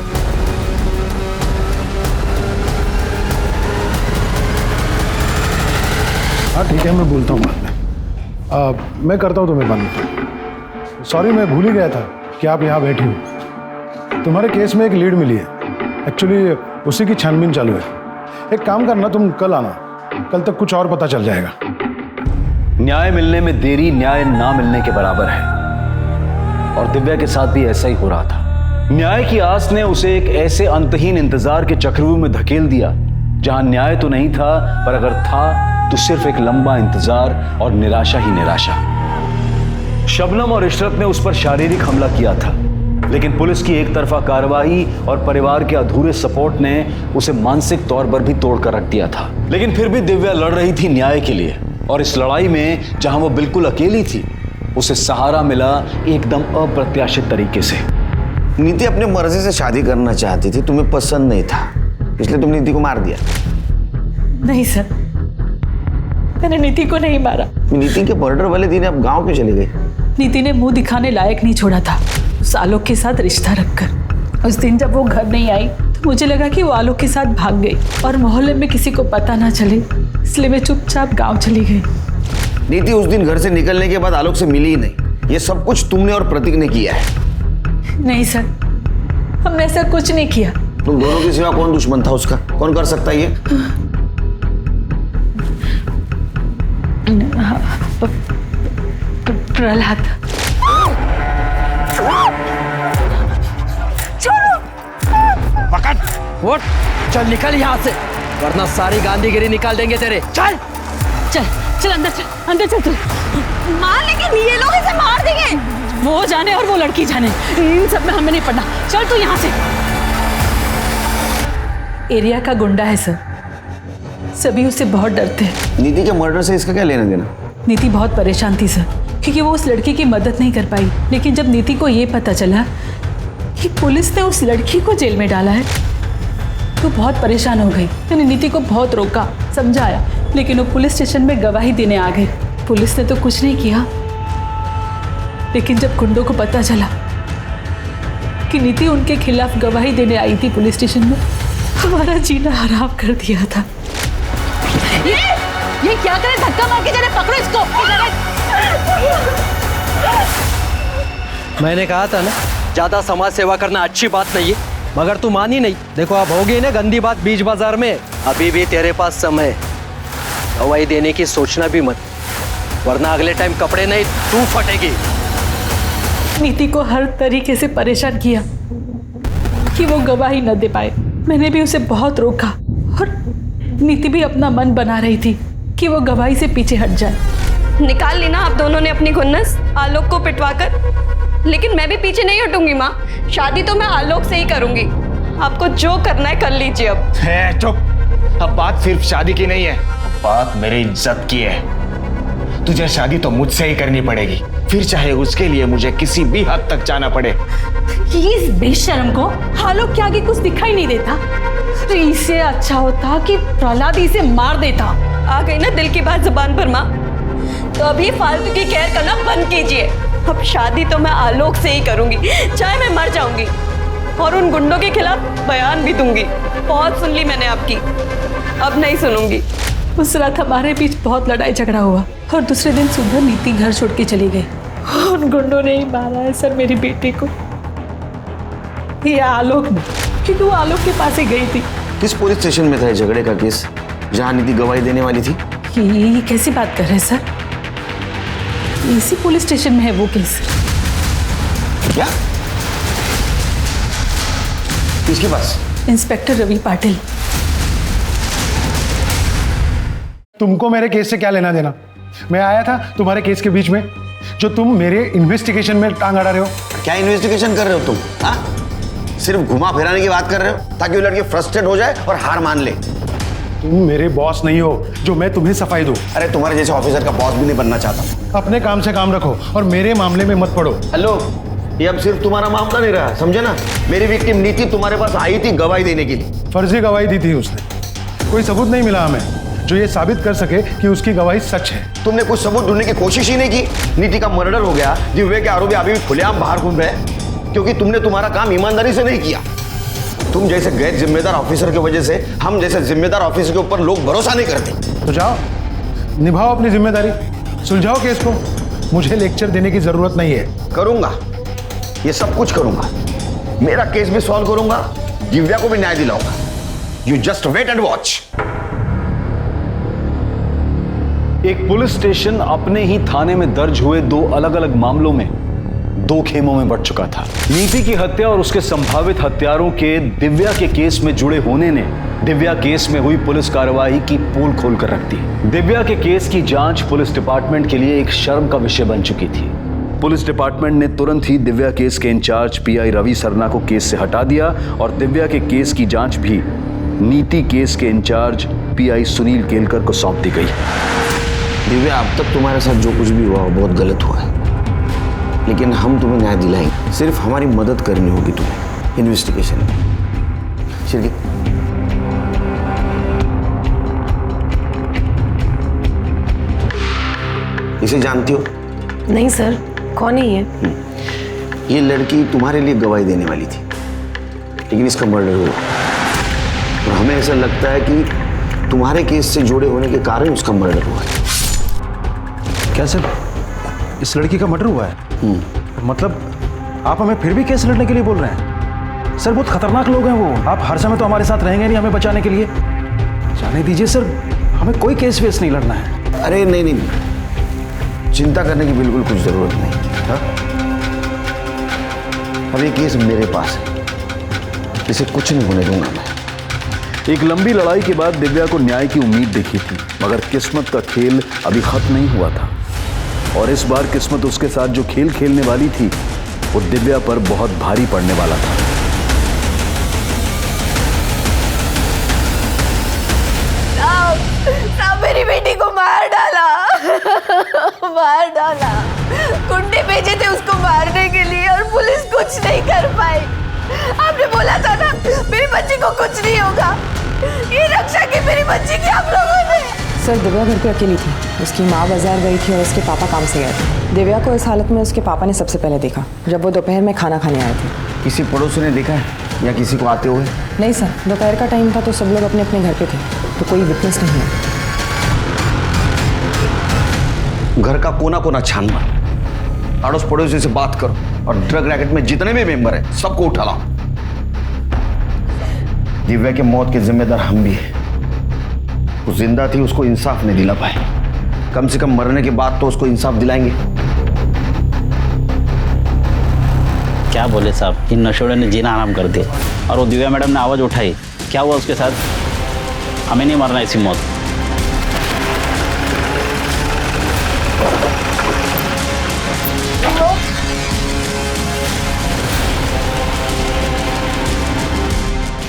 हाँ ठीक है, मैं बोलता हूँ बाद में। मैं करता हूँ तुम्हें बंद। सॉरी, मैं भूल ही गया था कि आप यहाँ बैठी हो। तुम्हारे केस में एक लीड मिली है, एक्चुअली उसी की छानबीन चालू है। एक काम करना, तुम कल आना, कल तक कुछ और पता चल जाएगा।
न्याय मिलने में देरी न्याय ना मिलने के बराबर है, और दिव्या के साथ भी ऐसा ही हो रहा था। न्याय की आस ने उसे एक ऐसे अंतहीन इंतजार के चक्रव्यूह में धकेल दिया जहां न्याय तो नहीं था, पर अगर था तो सिर्फ एक लंबा इंतजार और निराशा ही निराशा। शबनम और इशरत ने उस पर शारीरिक हमला किया था, लेकिन पुलिस की एक तरफा कार्रवाई और परिवार के अधूरे सपोर्ट ने उसे मानसिक तौर पर भी तोड़कर रख दिया था। लेकिन फिर भी दिव्या लड़ रही थी न्याय के लिए, और इस लड़ाई में जहां वो बिल्कुल अकेली थी, उसे सहारा मिला एकदम अप्रत्याशित तरीके से।
नीति अपने मर्जी से शादी करना चाहती थी, तुम्हें पसंद नहीं था, इसलिए तुमने नीति को मार दिया।
नहीं सर, मैंने नीति को नहीं मारा।
नीति के मर्डर वाले दिन आप गांव क्यों चले गए?
नीति ने मुंह दिखाने लायक नहीं छोड़ा था उस आलोक के साथ रिश्ता रखकर। उस दिन जब वो घर नहीं आई तो मुझे लगा कि वो आलोक के साथ भाग गई और मोहल्ले में किसी को पता ना चले, इसलिए मैं चुपचाप गांव चली गई।
नीति उस दिन घर से निकलने के बाद आलोक से मिली ही नहीं। ये सब कुछ तुमने और प्रतीक ने किया है।
नहीं सर, हमने ऐसा कुछ नहीं किया।
तुम दोनों के सिवा कौन दुश्मन था उसका? कौन कर सकता है ये?
प्रहलाद।
पकड़, उठ, चल निकल यहाँ से, वरना सारी गांधीगिरी निकाल देंगे तेरे। चल
चल चल अंदर चल, अंदर चल। चल मार, लेकिन ये लोग इसे मार देंगे। वो जाने और वो लड़की जाने, इन सब में हमें नहीं पड़ना। चल तू यहाँ से। एरिया का गुंडा है सर, सभी उससे बहुत डरते हैं।
नीति के मर्डर से इसका क्या लेना देना?
नीति बहुत परेशान थी सर, क्योंकि वो उस लड़की की मदद नहीं कर पाई। लेकिन जब नीति को ये पता चला कि पुलिस ने उस लड़की को जेल में डाला है, तो बहुत परेशान हो गई। मैंने नीति को बहुत रोका, समझाया, लेकिन वो पुलिस स्टेशन में गवाही देने आ गई। पुलिस ने तो कुछ नहीं किया, लेकिन जब गुंडों को पता चला कि नीति उनके खिलाफ गवाही देने आई थी पुलिस स्टेशन में, हमारा जीना हराम कर दिया था।
ये क्या करे? धक्का मार के जरा पकड़ो इसको।
मैंने कहा था ना, ज्यादा समाज सेवा करना अच्छी बात नहीं है, मगर तू मानी नहीं। देखो अब हो गई ना गंदी बात बीच बाजार में। अभी भी तेरे पास समय, गवाही देने की सोचना भी मत, वरना अगले टाइम कपड़े नहीं तू फटेगी।
नीति को हर तरीके से परेशान किया कि वो गवाही न दे पाए। मैंने भी उसे बहुत रोका और नीति भी अपना मन बना रही थी कि वो गवाही से पीछे हट जाए।
निकाल ली ना आप दोनों ने अपनी खुन्नस आलोक को पिटवाकर, लेकिन मैं भी पीछे नहीं हटूंगी माँ। शादी तो मैं आलोक से ही करूंगी। आपको जो करना है कर लीजिए। अब
चुप। अब बात सिर्फ शादी की नहीं है, बात मेरी इज्जत की है। तुझे शादी तो मुझसे ही करनी पड़ेगी, फिर चाहे उसके लिए मुझे किसी भी हद तक जाना पड़े।
इस बेशर्म को आलोक के आगे कुछ दिखाई नहीं देता। तो इससे अच्छा होता कि प्रहलाद इसे मार देता।
आ गई ना दिल की बात जुबान पर माँ, तो अभी फालतू की केयर करना बंद कीजिए। अब शादी तो मैं आलोक से ही करूंगी, चाहे मैं मर जाऊंगी, और उन गुंडों के खिलाफ बयान भी दूंगी। बहुत सुन ली मैंने आपकी, अब नहीं सुनूंगी।
उस रात हमारे बीच बहुत लड़ाई झगड़ा हुआ और दूसरे दिन सुबह नीति घर छोड़ के चली गई। उन गुंडों ने ही मारा है सर मेरी बेटी को। ये आलोक ने, क्योंकि वो आलोक के पास ही गई थी।
किस पुलिस स्टेशन में था झगड़े का केस जहां नीति गवाही देने वाली थी?
ये कैसी बात कर रहे हैं सर? इसी पुलिस स्टेशन में है वो केस।
क्या? किसके पास?
इंस्पेक्टर रवि पाटिल।
तुमको मेरे केस से क्या लेना देना? मैं आया था तुम्हारे केस के बीच में, जो तुम मेरे इन्वेस्टिगेशन में टांग अड़ा रहे हो।
क्या इन्वेस्टिगेशन कर रहे हो तुम? हाँ? सिर्फ घुमा फिराने की बात कर रहे हो ताकि वो लड़की फ्रस्ट्रेट हो जाए और हार मान ले।
तुम मेरे बॉस नहीं हो जो मैं तुम्हें सफाई दूं।
अरे तुम्हारे जैसे ऑफिसर का बॉस भी नहीं बनना चाहता।
अपने काम से काम रखो और मेरे मामले में मत पड़ो।
हेलो, ये अब सिर्फ तुम्हारा मामला नहीं रहा, समझे ना? मेरी विक्टिम नीति तुम्हारे पास आई थी गवाही देने के लिए।
फर्जी गवाही दी थी उसने। कोई सबूत नहीं मिला हमें जो ये साबित कर सके कि उसकी गवाही सच है।
तुमने कुछ सबूत ढूंढने की कोशिश ही नहीं की। नीति का मर्डर हो गया, दिव्या के आरोपी अभी भी खुलेआम बाहर घूम रहे हैं, क्योंकि तुमने तुम्हारा काम ईमानदारी से नहीं किया। तुम जैसे गैर जिम्मेदार ऑफिसर की वजह से हम जैसे जिम्मेदार ऑफिसर के ऊपर लोग भरोसा नहीं करते।
तो जाओ, निभाओ अपनी जिम्मेदारी, सुलझाओ केस को। मुझे लेक्चर देने की जरूरत नहीं है।
करूंगा, ये सब कुछ करूंगा। मेरा केस भी सॉल्व करूंगा, दिव्या को भी न्याय दिलाऊंगा। You just wait and watch.
एक पुलिस स्टेशन अपने ही थाने में दर्ज हुए दो अलग अलग मामलों में दो खेमों में बंट चुका था। नीति की हत्या और उसके संभावित हत्यारों के दिव्या के केस में जुड़े होने ने दिव्या केस में हुई पुलिस कार्रवाई की पोल खोल कर रख दी। दिव्या के केस की जांच पुलिस डिपार्टमेंट के लिए एक शर्म का विषय बन चुकी थी। पुलिस डिपार्टमेंट ने तुरंत ही दिव्या केस के इंचार्ज पीआई रवि सरना को केस से हटा दिया और दिव्या के केस की जांच भी नीति केस के इंचार्ज पीआई सुनील केलकर को सौंप दी गई।
दिव्या, अब तक तुम्हारे साथ जो कुछ भी हुआ वो बहुत गलत हुआ है, लेकिन हम तुम्हें न्याय दिलाएंगे। सिर्फ हमारी मदद करनी होगी तुम्हें इन्वेस्टिगेशन में। शिरगी, इसे जानती हो?
नहीं सर, कौन है ये?
ये लड़की तुम्हारे लिए गवाही देने वाली थी, लेकिन इसका मर्डर हुआ और हमें ऐसा लगता है कि तुम्हारे केस से जुड़े होने के कारण उसका मर्डर हुआ है।
क्या सर, इस लड़की का मर्डर हुआ है? मतलब आप हमें फिर भी केस लड़ने के लिए बोल रहे हैं? सर बहुत खतरनाक लोग हैं वो। आप हर समय तो हमारे साथ रहेंगे नहीं हमें बचाने के लिए। जाने दीजिए सर, हमें कोई केस वेस नहीं लड़ना है।
अरे नहीं, चिंता करने की बिल्कुल कुछ जरूरत नहीं। हाँ? अब ये केस मेरे पास है, इसे कुछ नहीं होने दूंगा मैं।
एक लंबी लड़ाई के बाद दिव्या को न्याय की उम्मीद दिखी थी, मगर किस्मत का खेल अभी खत्म नहीं हुआ था और इस बार किस्मत उसके साथ जो खेल खेलने वाली थी वो दिव्या पर बहुत भारी पड़ने वाला था।
साहब मेरी बेटी को मार डाला। मार डाला। गुंडे भेजे थे उसको मारने के लिए और पुलिस कुछ नहीं कर पाई। आपने बोला था ना मेरी बच्ची को कुछ नहीं होगा। ये रक्षा की मेरी बच्ची की आप लोगों ने।
सर दिव्या घर पे अकेली थी। उसकी माँ बाजार गई थी और उसके पापा काम से गए थे। दिव्या को इस हालत में उसके पापा ने सबसे पहले देखा जब वो दोपहर में खाना खाने आए थे।
किसी पड़ोसी ने देखा है या किसी को आते हुए?
नहीं सर, दोपहर का टाइम था तो सब लोग अपने अपने घर पे थे, तो कोई विटनेस नहीं है।
घर का कोना कोना छान मार, अड़ोस पड़ोसी से बात करो और ड्रग रैकेट में जितने भी मेंबर हैं सबको उठा लाओ। दिव्या की मौत के जिम्मेदार हम भी हैं। वो जिंदा थी, उसको इंसाफ नहीं दिला पाए। कम से कम मरने के बाद तो उसको इंसाफ दिलाएंगे।
क्या बोले साहब, इन नशोड़े ने जीना आराम कर दिया। और वो दिव्या मैडम ने आवाज़ उठाई, क्या हुआ उसके साथ? हमें नहीं मरना ऐसी मौत।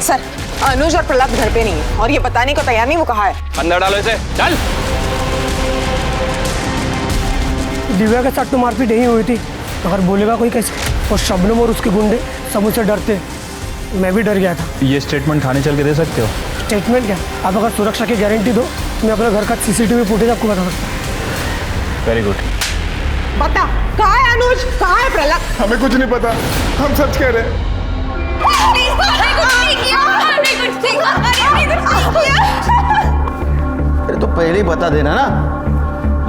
सर, अनुज और प्रहलाद घर पे नहीं है और ये बताने को तैयार नहीं वो कहाँ है।
अंदर डालो इसे, चल।
दिव्या के साथ तो मारपीट नहीं हुई थी, अगर बोलेगा कोई कैसे? और शबनम और उसके गुंडे सब मुझसे डरते, मैं भी डर गया था।
ये स्टेटमेंट थाने चल के दे सकते हो?
स्टेटमेंट क्या? आप अगर सुरक्षा की गारंटी दो तो मैं अपने घर का CCTV फुटेज आपको बता सकता हूँ।
Very good.
बता, कहाँ है अनुज, कहाँ है प्रहलाद?
हमें कुछ नहीं पता, हम सच कह रहे हैं।
अरे तो पहले ही बता देना ना,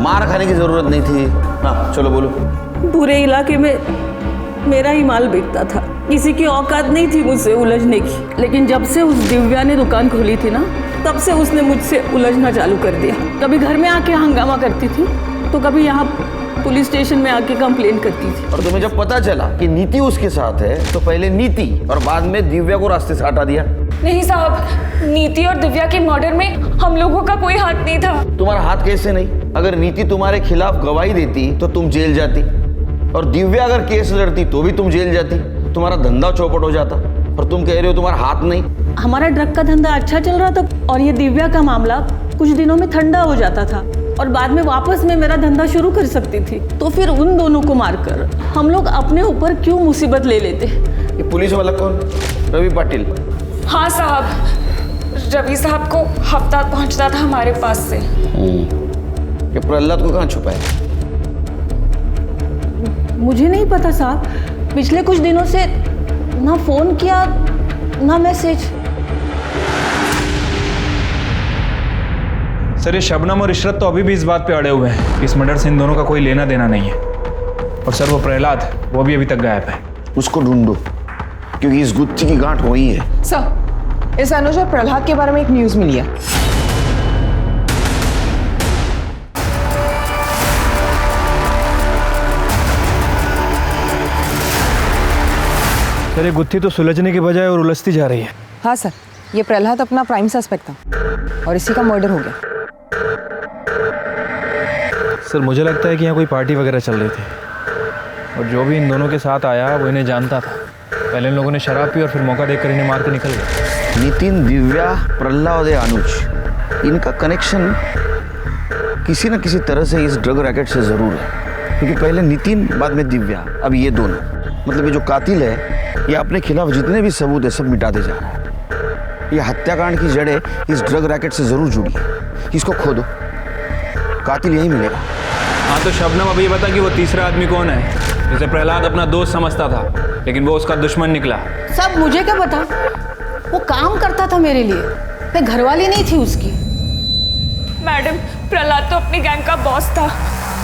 मार खाने की जरूरत नहीं थी। हाँ चलो बोलो।
पूरे इलाके में मेरा ही माल बिकता था, किसी की औकात नहीं थी मुझसे उलझने की। लेकिन जब से उस दिव्या ने दुकान खोली थी ना, तब से उसने मुझसे उलझना चालू कर दिया। कभी घर में आके हंगामा करती थी तो कभी यहाँ पुलिस स्टेशन में आके कंप्लेन करती थी।
और तुम्हें जब पता चला कि नीति उसके साथ है तो पहले नीति और बाद में दिव्या को रास्ते से हटा दिया।
नहीं साहब, नीति और दिव्या के मर्डर में हम लोगों का कोई हाथ नहीं था। तुम्हारा
हाथ कैसे नहीं? अगर नीति तुम्हारे खिलाफ गवाही देती तो तुम जेल जाती, और दिव्या अगर केस लड़ती तो भी तुम जेल जाती। तुम्हारा धंधा चौपट हो जाता, और तुम कह रहे हो तुम्हारा हाथ नहीं।
हमारा ड्रग का धंधा अच्छा चल रहा था और ये दिव्या का मामला कुछ दिनों में ठंडा हो जाता था और बाद में वापस में मेरा धंधा शुरू कर सकती थी। तो फिर उन दोनों को मारकर हम लोग अपने ऊपर क्यों मुसीबत ले लेते?
ये पुलिस वाला कौन? रवि पाटिल।
हाँ साहब, रवि साहब को हफ्ता पहुंचता था हमारे पास से।
ये प्रहलाद को कहाँ छुपाया?
मुझे नहीं पता साहब, पिछले कुछ दिनों से ना फोन किया ना मैसेज।
सर ये शबनम और इशरत तो अभी भी इस बात पे अड़े हुए हैं, इस मर्डर से इन दोनों का कोई लेना देना नहीं है। और सर वो प्रहलाद, वो भी अभी तक गायब है।
उसको ढूंढो, क्योंकि इस गुत्थी की गांठ वही है।
सर, इस अनुज और प्रहलाद के बारे में एक न्यूज मिली है।
सर ये गुत्थी तो सुलझने के बजाय और उलझती जा रही है।
हाँ सर, ये प्रहलाद अपना प्राइम सस्पेक्ट था और इसी का मर्डर हो गया।
सर मुझे लगता है कि यहाँ कोई पार्टी वगैरह चल रही थी, और जो भी इन दोनों के साथ आया वो इन्हें जानता था। पहले इन लोगों ने शराब पी और फिर मौका देखकर इन्हें मार के निकल गए।
नितिन, दिव्या, प्रहलाद और अनुज, इनका कनेक्शन किसी न किसी तरह से इस ड्रग रैकेट से जरूर है। क्योंकि पहले नितिन, बाद में दिव्या, अब ये दोनों। मतलब ये जो कातिल है ये अपने खिलाफ जितने भी सबूत है सब मिटाते जा रहा है। ये हत्याकांड की जड़ें इस ड्रग रैकेट से जरूर जुड़ी है। इसको खोदो, कातिल यही मिलेगा।
हाँ तो शबनम अभी बता कि वो तीसरा आदमी कौन है, जिसे प्रहलाद अपना दोस्त समझता था लेकिन वो उसका दुश्मन निकला।
सब मुझे क्या पता, वो काम करता था मेरे लिए, मैं घरवाली नहीं थी उसकी।
मैडम, प्रहलाद तो अपनी गैंग का बॉस था,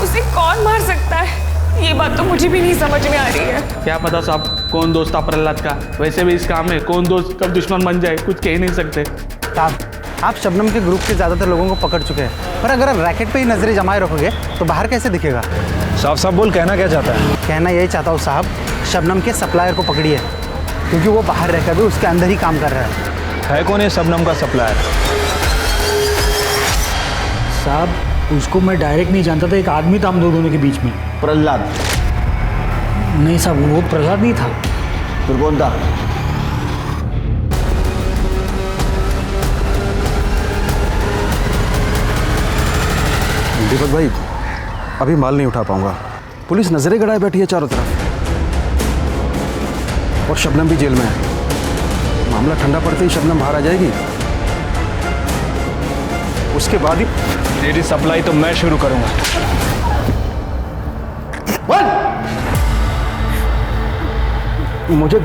उसे कौन मार सकता है? ये बात तो मुझे भी नहीं समझ में आ रही है।
क्या पता साहब कौन दोस्त था प्रहलाद का। वैसे भी इस काम में कौन दोस्त कब दुश्मन बन जाए कुछ कह ही नहीं सकते।
साहब, आप शबनम के ग्रुप के ज़्यादातर लोगों को पकड़ चुके हैं, पर अगर रैकेट पे ही नजरें जमाए रखोगे तो बाहर कैसे दिखेगा?
साफ साफ बोल, कहना क्या चाहता है?
कहना यही चाहता हूँ साहब, शबनम के सप्लायर को पकड़िए, क्योंकि वो बाहर रहकर भी उसके अंदर ही काम कर रहा
है। कौन है शबनम का सप्लायर?
साहब उसको मैं डायरेक्ट नहीं जानता था, एक आदमी था हम दोनों के बीच में।
प्रहलाद?
नहीं साहब, वो प्रहलाद नहीं था।
फिर कौन था?
दीपक भाई, अभी माल नहीं उठा पाऊंगा, पुलिस नजरें गड़ाए बैठी है चारों तरफ, और शबनम भी जेल में है। मामला ठंडा पड़ते ही शबनम बाहर आ जाएगी।
उसके बाद ही तेरी सप्लाई तो मैं शुरू करूंगा।
मुझे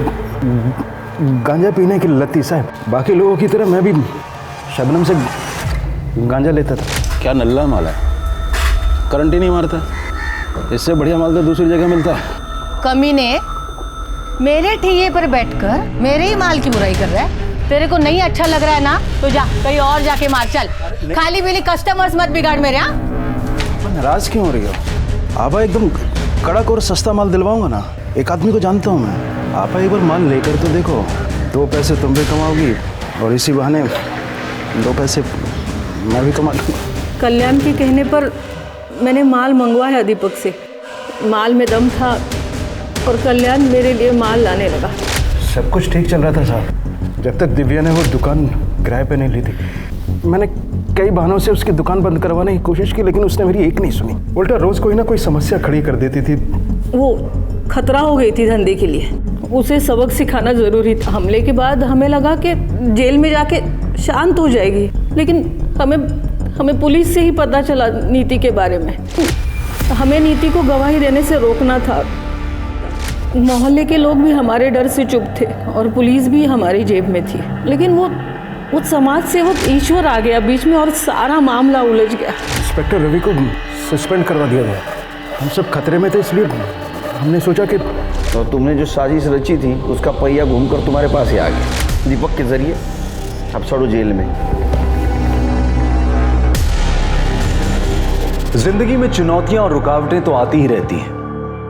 गांजा पीने की लत थी साहब, बाकी लोगों की तरह मैं भी शबनम से गांजा लेता था।
क्या नल्ला माल है, करंट ही नहीं मारता। इससे बढ़िया माल तो दूसरी जगह मिलता है।
कमीने, मेरे ठेले पर बैठकर मेरे ही माल की बुराई कर रहा है। तेरे को नहीं अच्छा लग रहा है ना, तो जा कहीं और जाके मार। चल, खाली पीली कस्टमर्स मत बिगाड़ मेरे। यहाँ
नाराज क्यों हो रही हो? आपा एकदम कड़क और सस्ता माल दिलवाऊंगा ना। एक आदमी को जानता हूँ मैं। आपा एक बार माल लेकर तो देखो, 2 पैसे तुम भी कमाओगी और इसी बहाने 2 पैसे मैं भी कमा लूँगा।
कल्याण के कहने पर मैंने माल मंगवाया दीपक से। माल में दम था और कल्याण मेरे लिए माल लाने लगा।
सब कुछ ठीक चल रहा था साहब, जब तक दिव्या ने वो दुकान किराए पे नहीं ली थी। मैंने कई बहानों से उसकी दुकान बंद करवाने की कोशिश की, लेकिन उसने मेरी एक नहीं सुनी। उल्टा रोज कोई ना कोई समस्या खड़ी कर देती थी।
वो खतरा हो गई थी धंधे के लिए, उसे सबक सिखाना ज़रूरी था। हमले के बाद हमें लगा कि जेल में जाके शांत हो जाएगी, लेकिन हमें पुलिस से ही पता चला नीति के बारे में। हमें नीति को गवाही देने से रोकना था। मोहल्ले के लोग भी हमारे डर से चुप थे और पुलिस भी हमारी जेब में थी। लेकिन वो समाज सेवक ईश्वर आ गया बीच में और सारा मामला उलझ गया।
इंस्पेक्टर रवि को सस्पेंड करवा दिया गया। हम सब खतरे में थे, इसलिए हमने सोचा कि
तो तुमने जो साजिश रची थी उसका पहिया घूमकर तुम्हारे पास ही आ गया दीपक के जरिए। अब सड़ो जेल में।
जिंदगी में चुनौतियां और रुकावटें तो आती ही रहती हैं।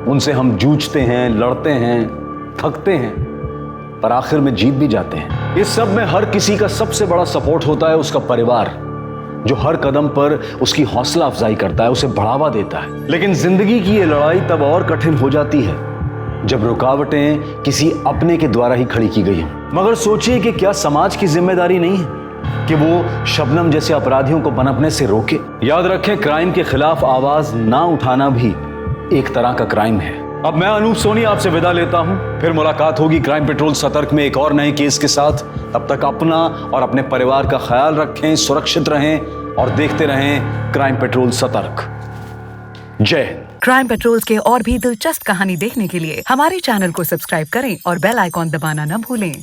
उनसे हम जूझते हैं, लड़ते हैं, थकते हैं, पर आखिर में जीत भी जाते हैं। इस सब में हर किसी का सबसे बड़ा सपोर्ट होता है उसका परिवार, जो हर कदम पर उसकी हौसला अफजाई करता है, उसे बढ़ावा देता है। लेकिन जिंदगी की ये लड़ाई तब और कठिन हो जाती है जब रुकावटें किसी अपने के द्वारा ही खड़ी की गई हैं। मगर सोचिए कि क्या समाज की जिम्मेदारी नहीं है कि वो शबनम जैसे अपराधियों को पनपने से रोके। याद रखें, क्राइम के खिलाफ आवाज ना उठाना भी एक तरह का क्राइम है। अब मैं अनूप सोनी आपसे विदा लेता हूं, फिर मुलाकात होगी क्राइम पेट्रोल सतर्क में एक और नए केस के साथ। तब तक अपना और अपने परिवार का ख्याल रखें, सुरक्षित रहें और देखते रहें क्राइम पेट्रोल सतर्क। जय हिंद।
क्राइम पेट्रोल के और भी दिलचस्प कहानी देखने के लिए हमारे चैनल को सब्सक्राइब करें और बेल आइकॉन दबाना न भूलें।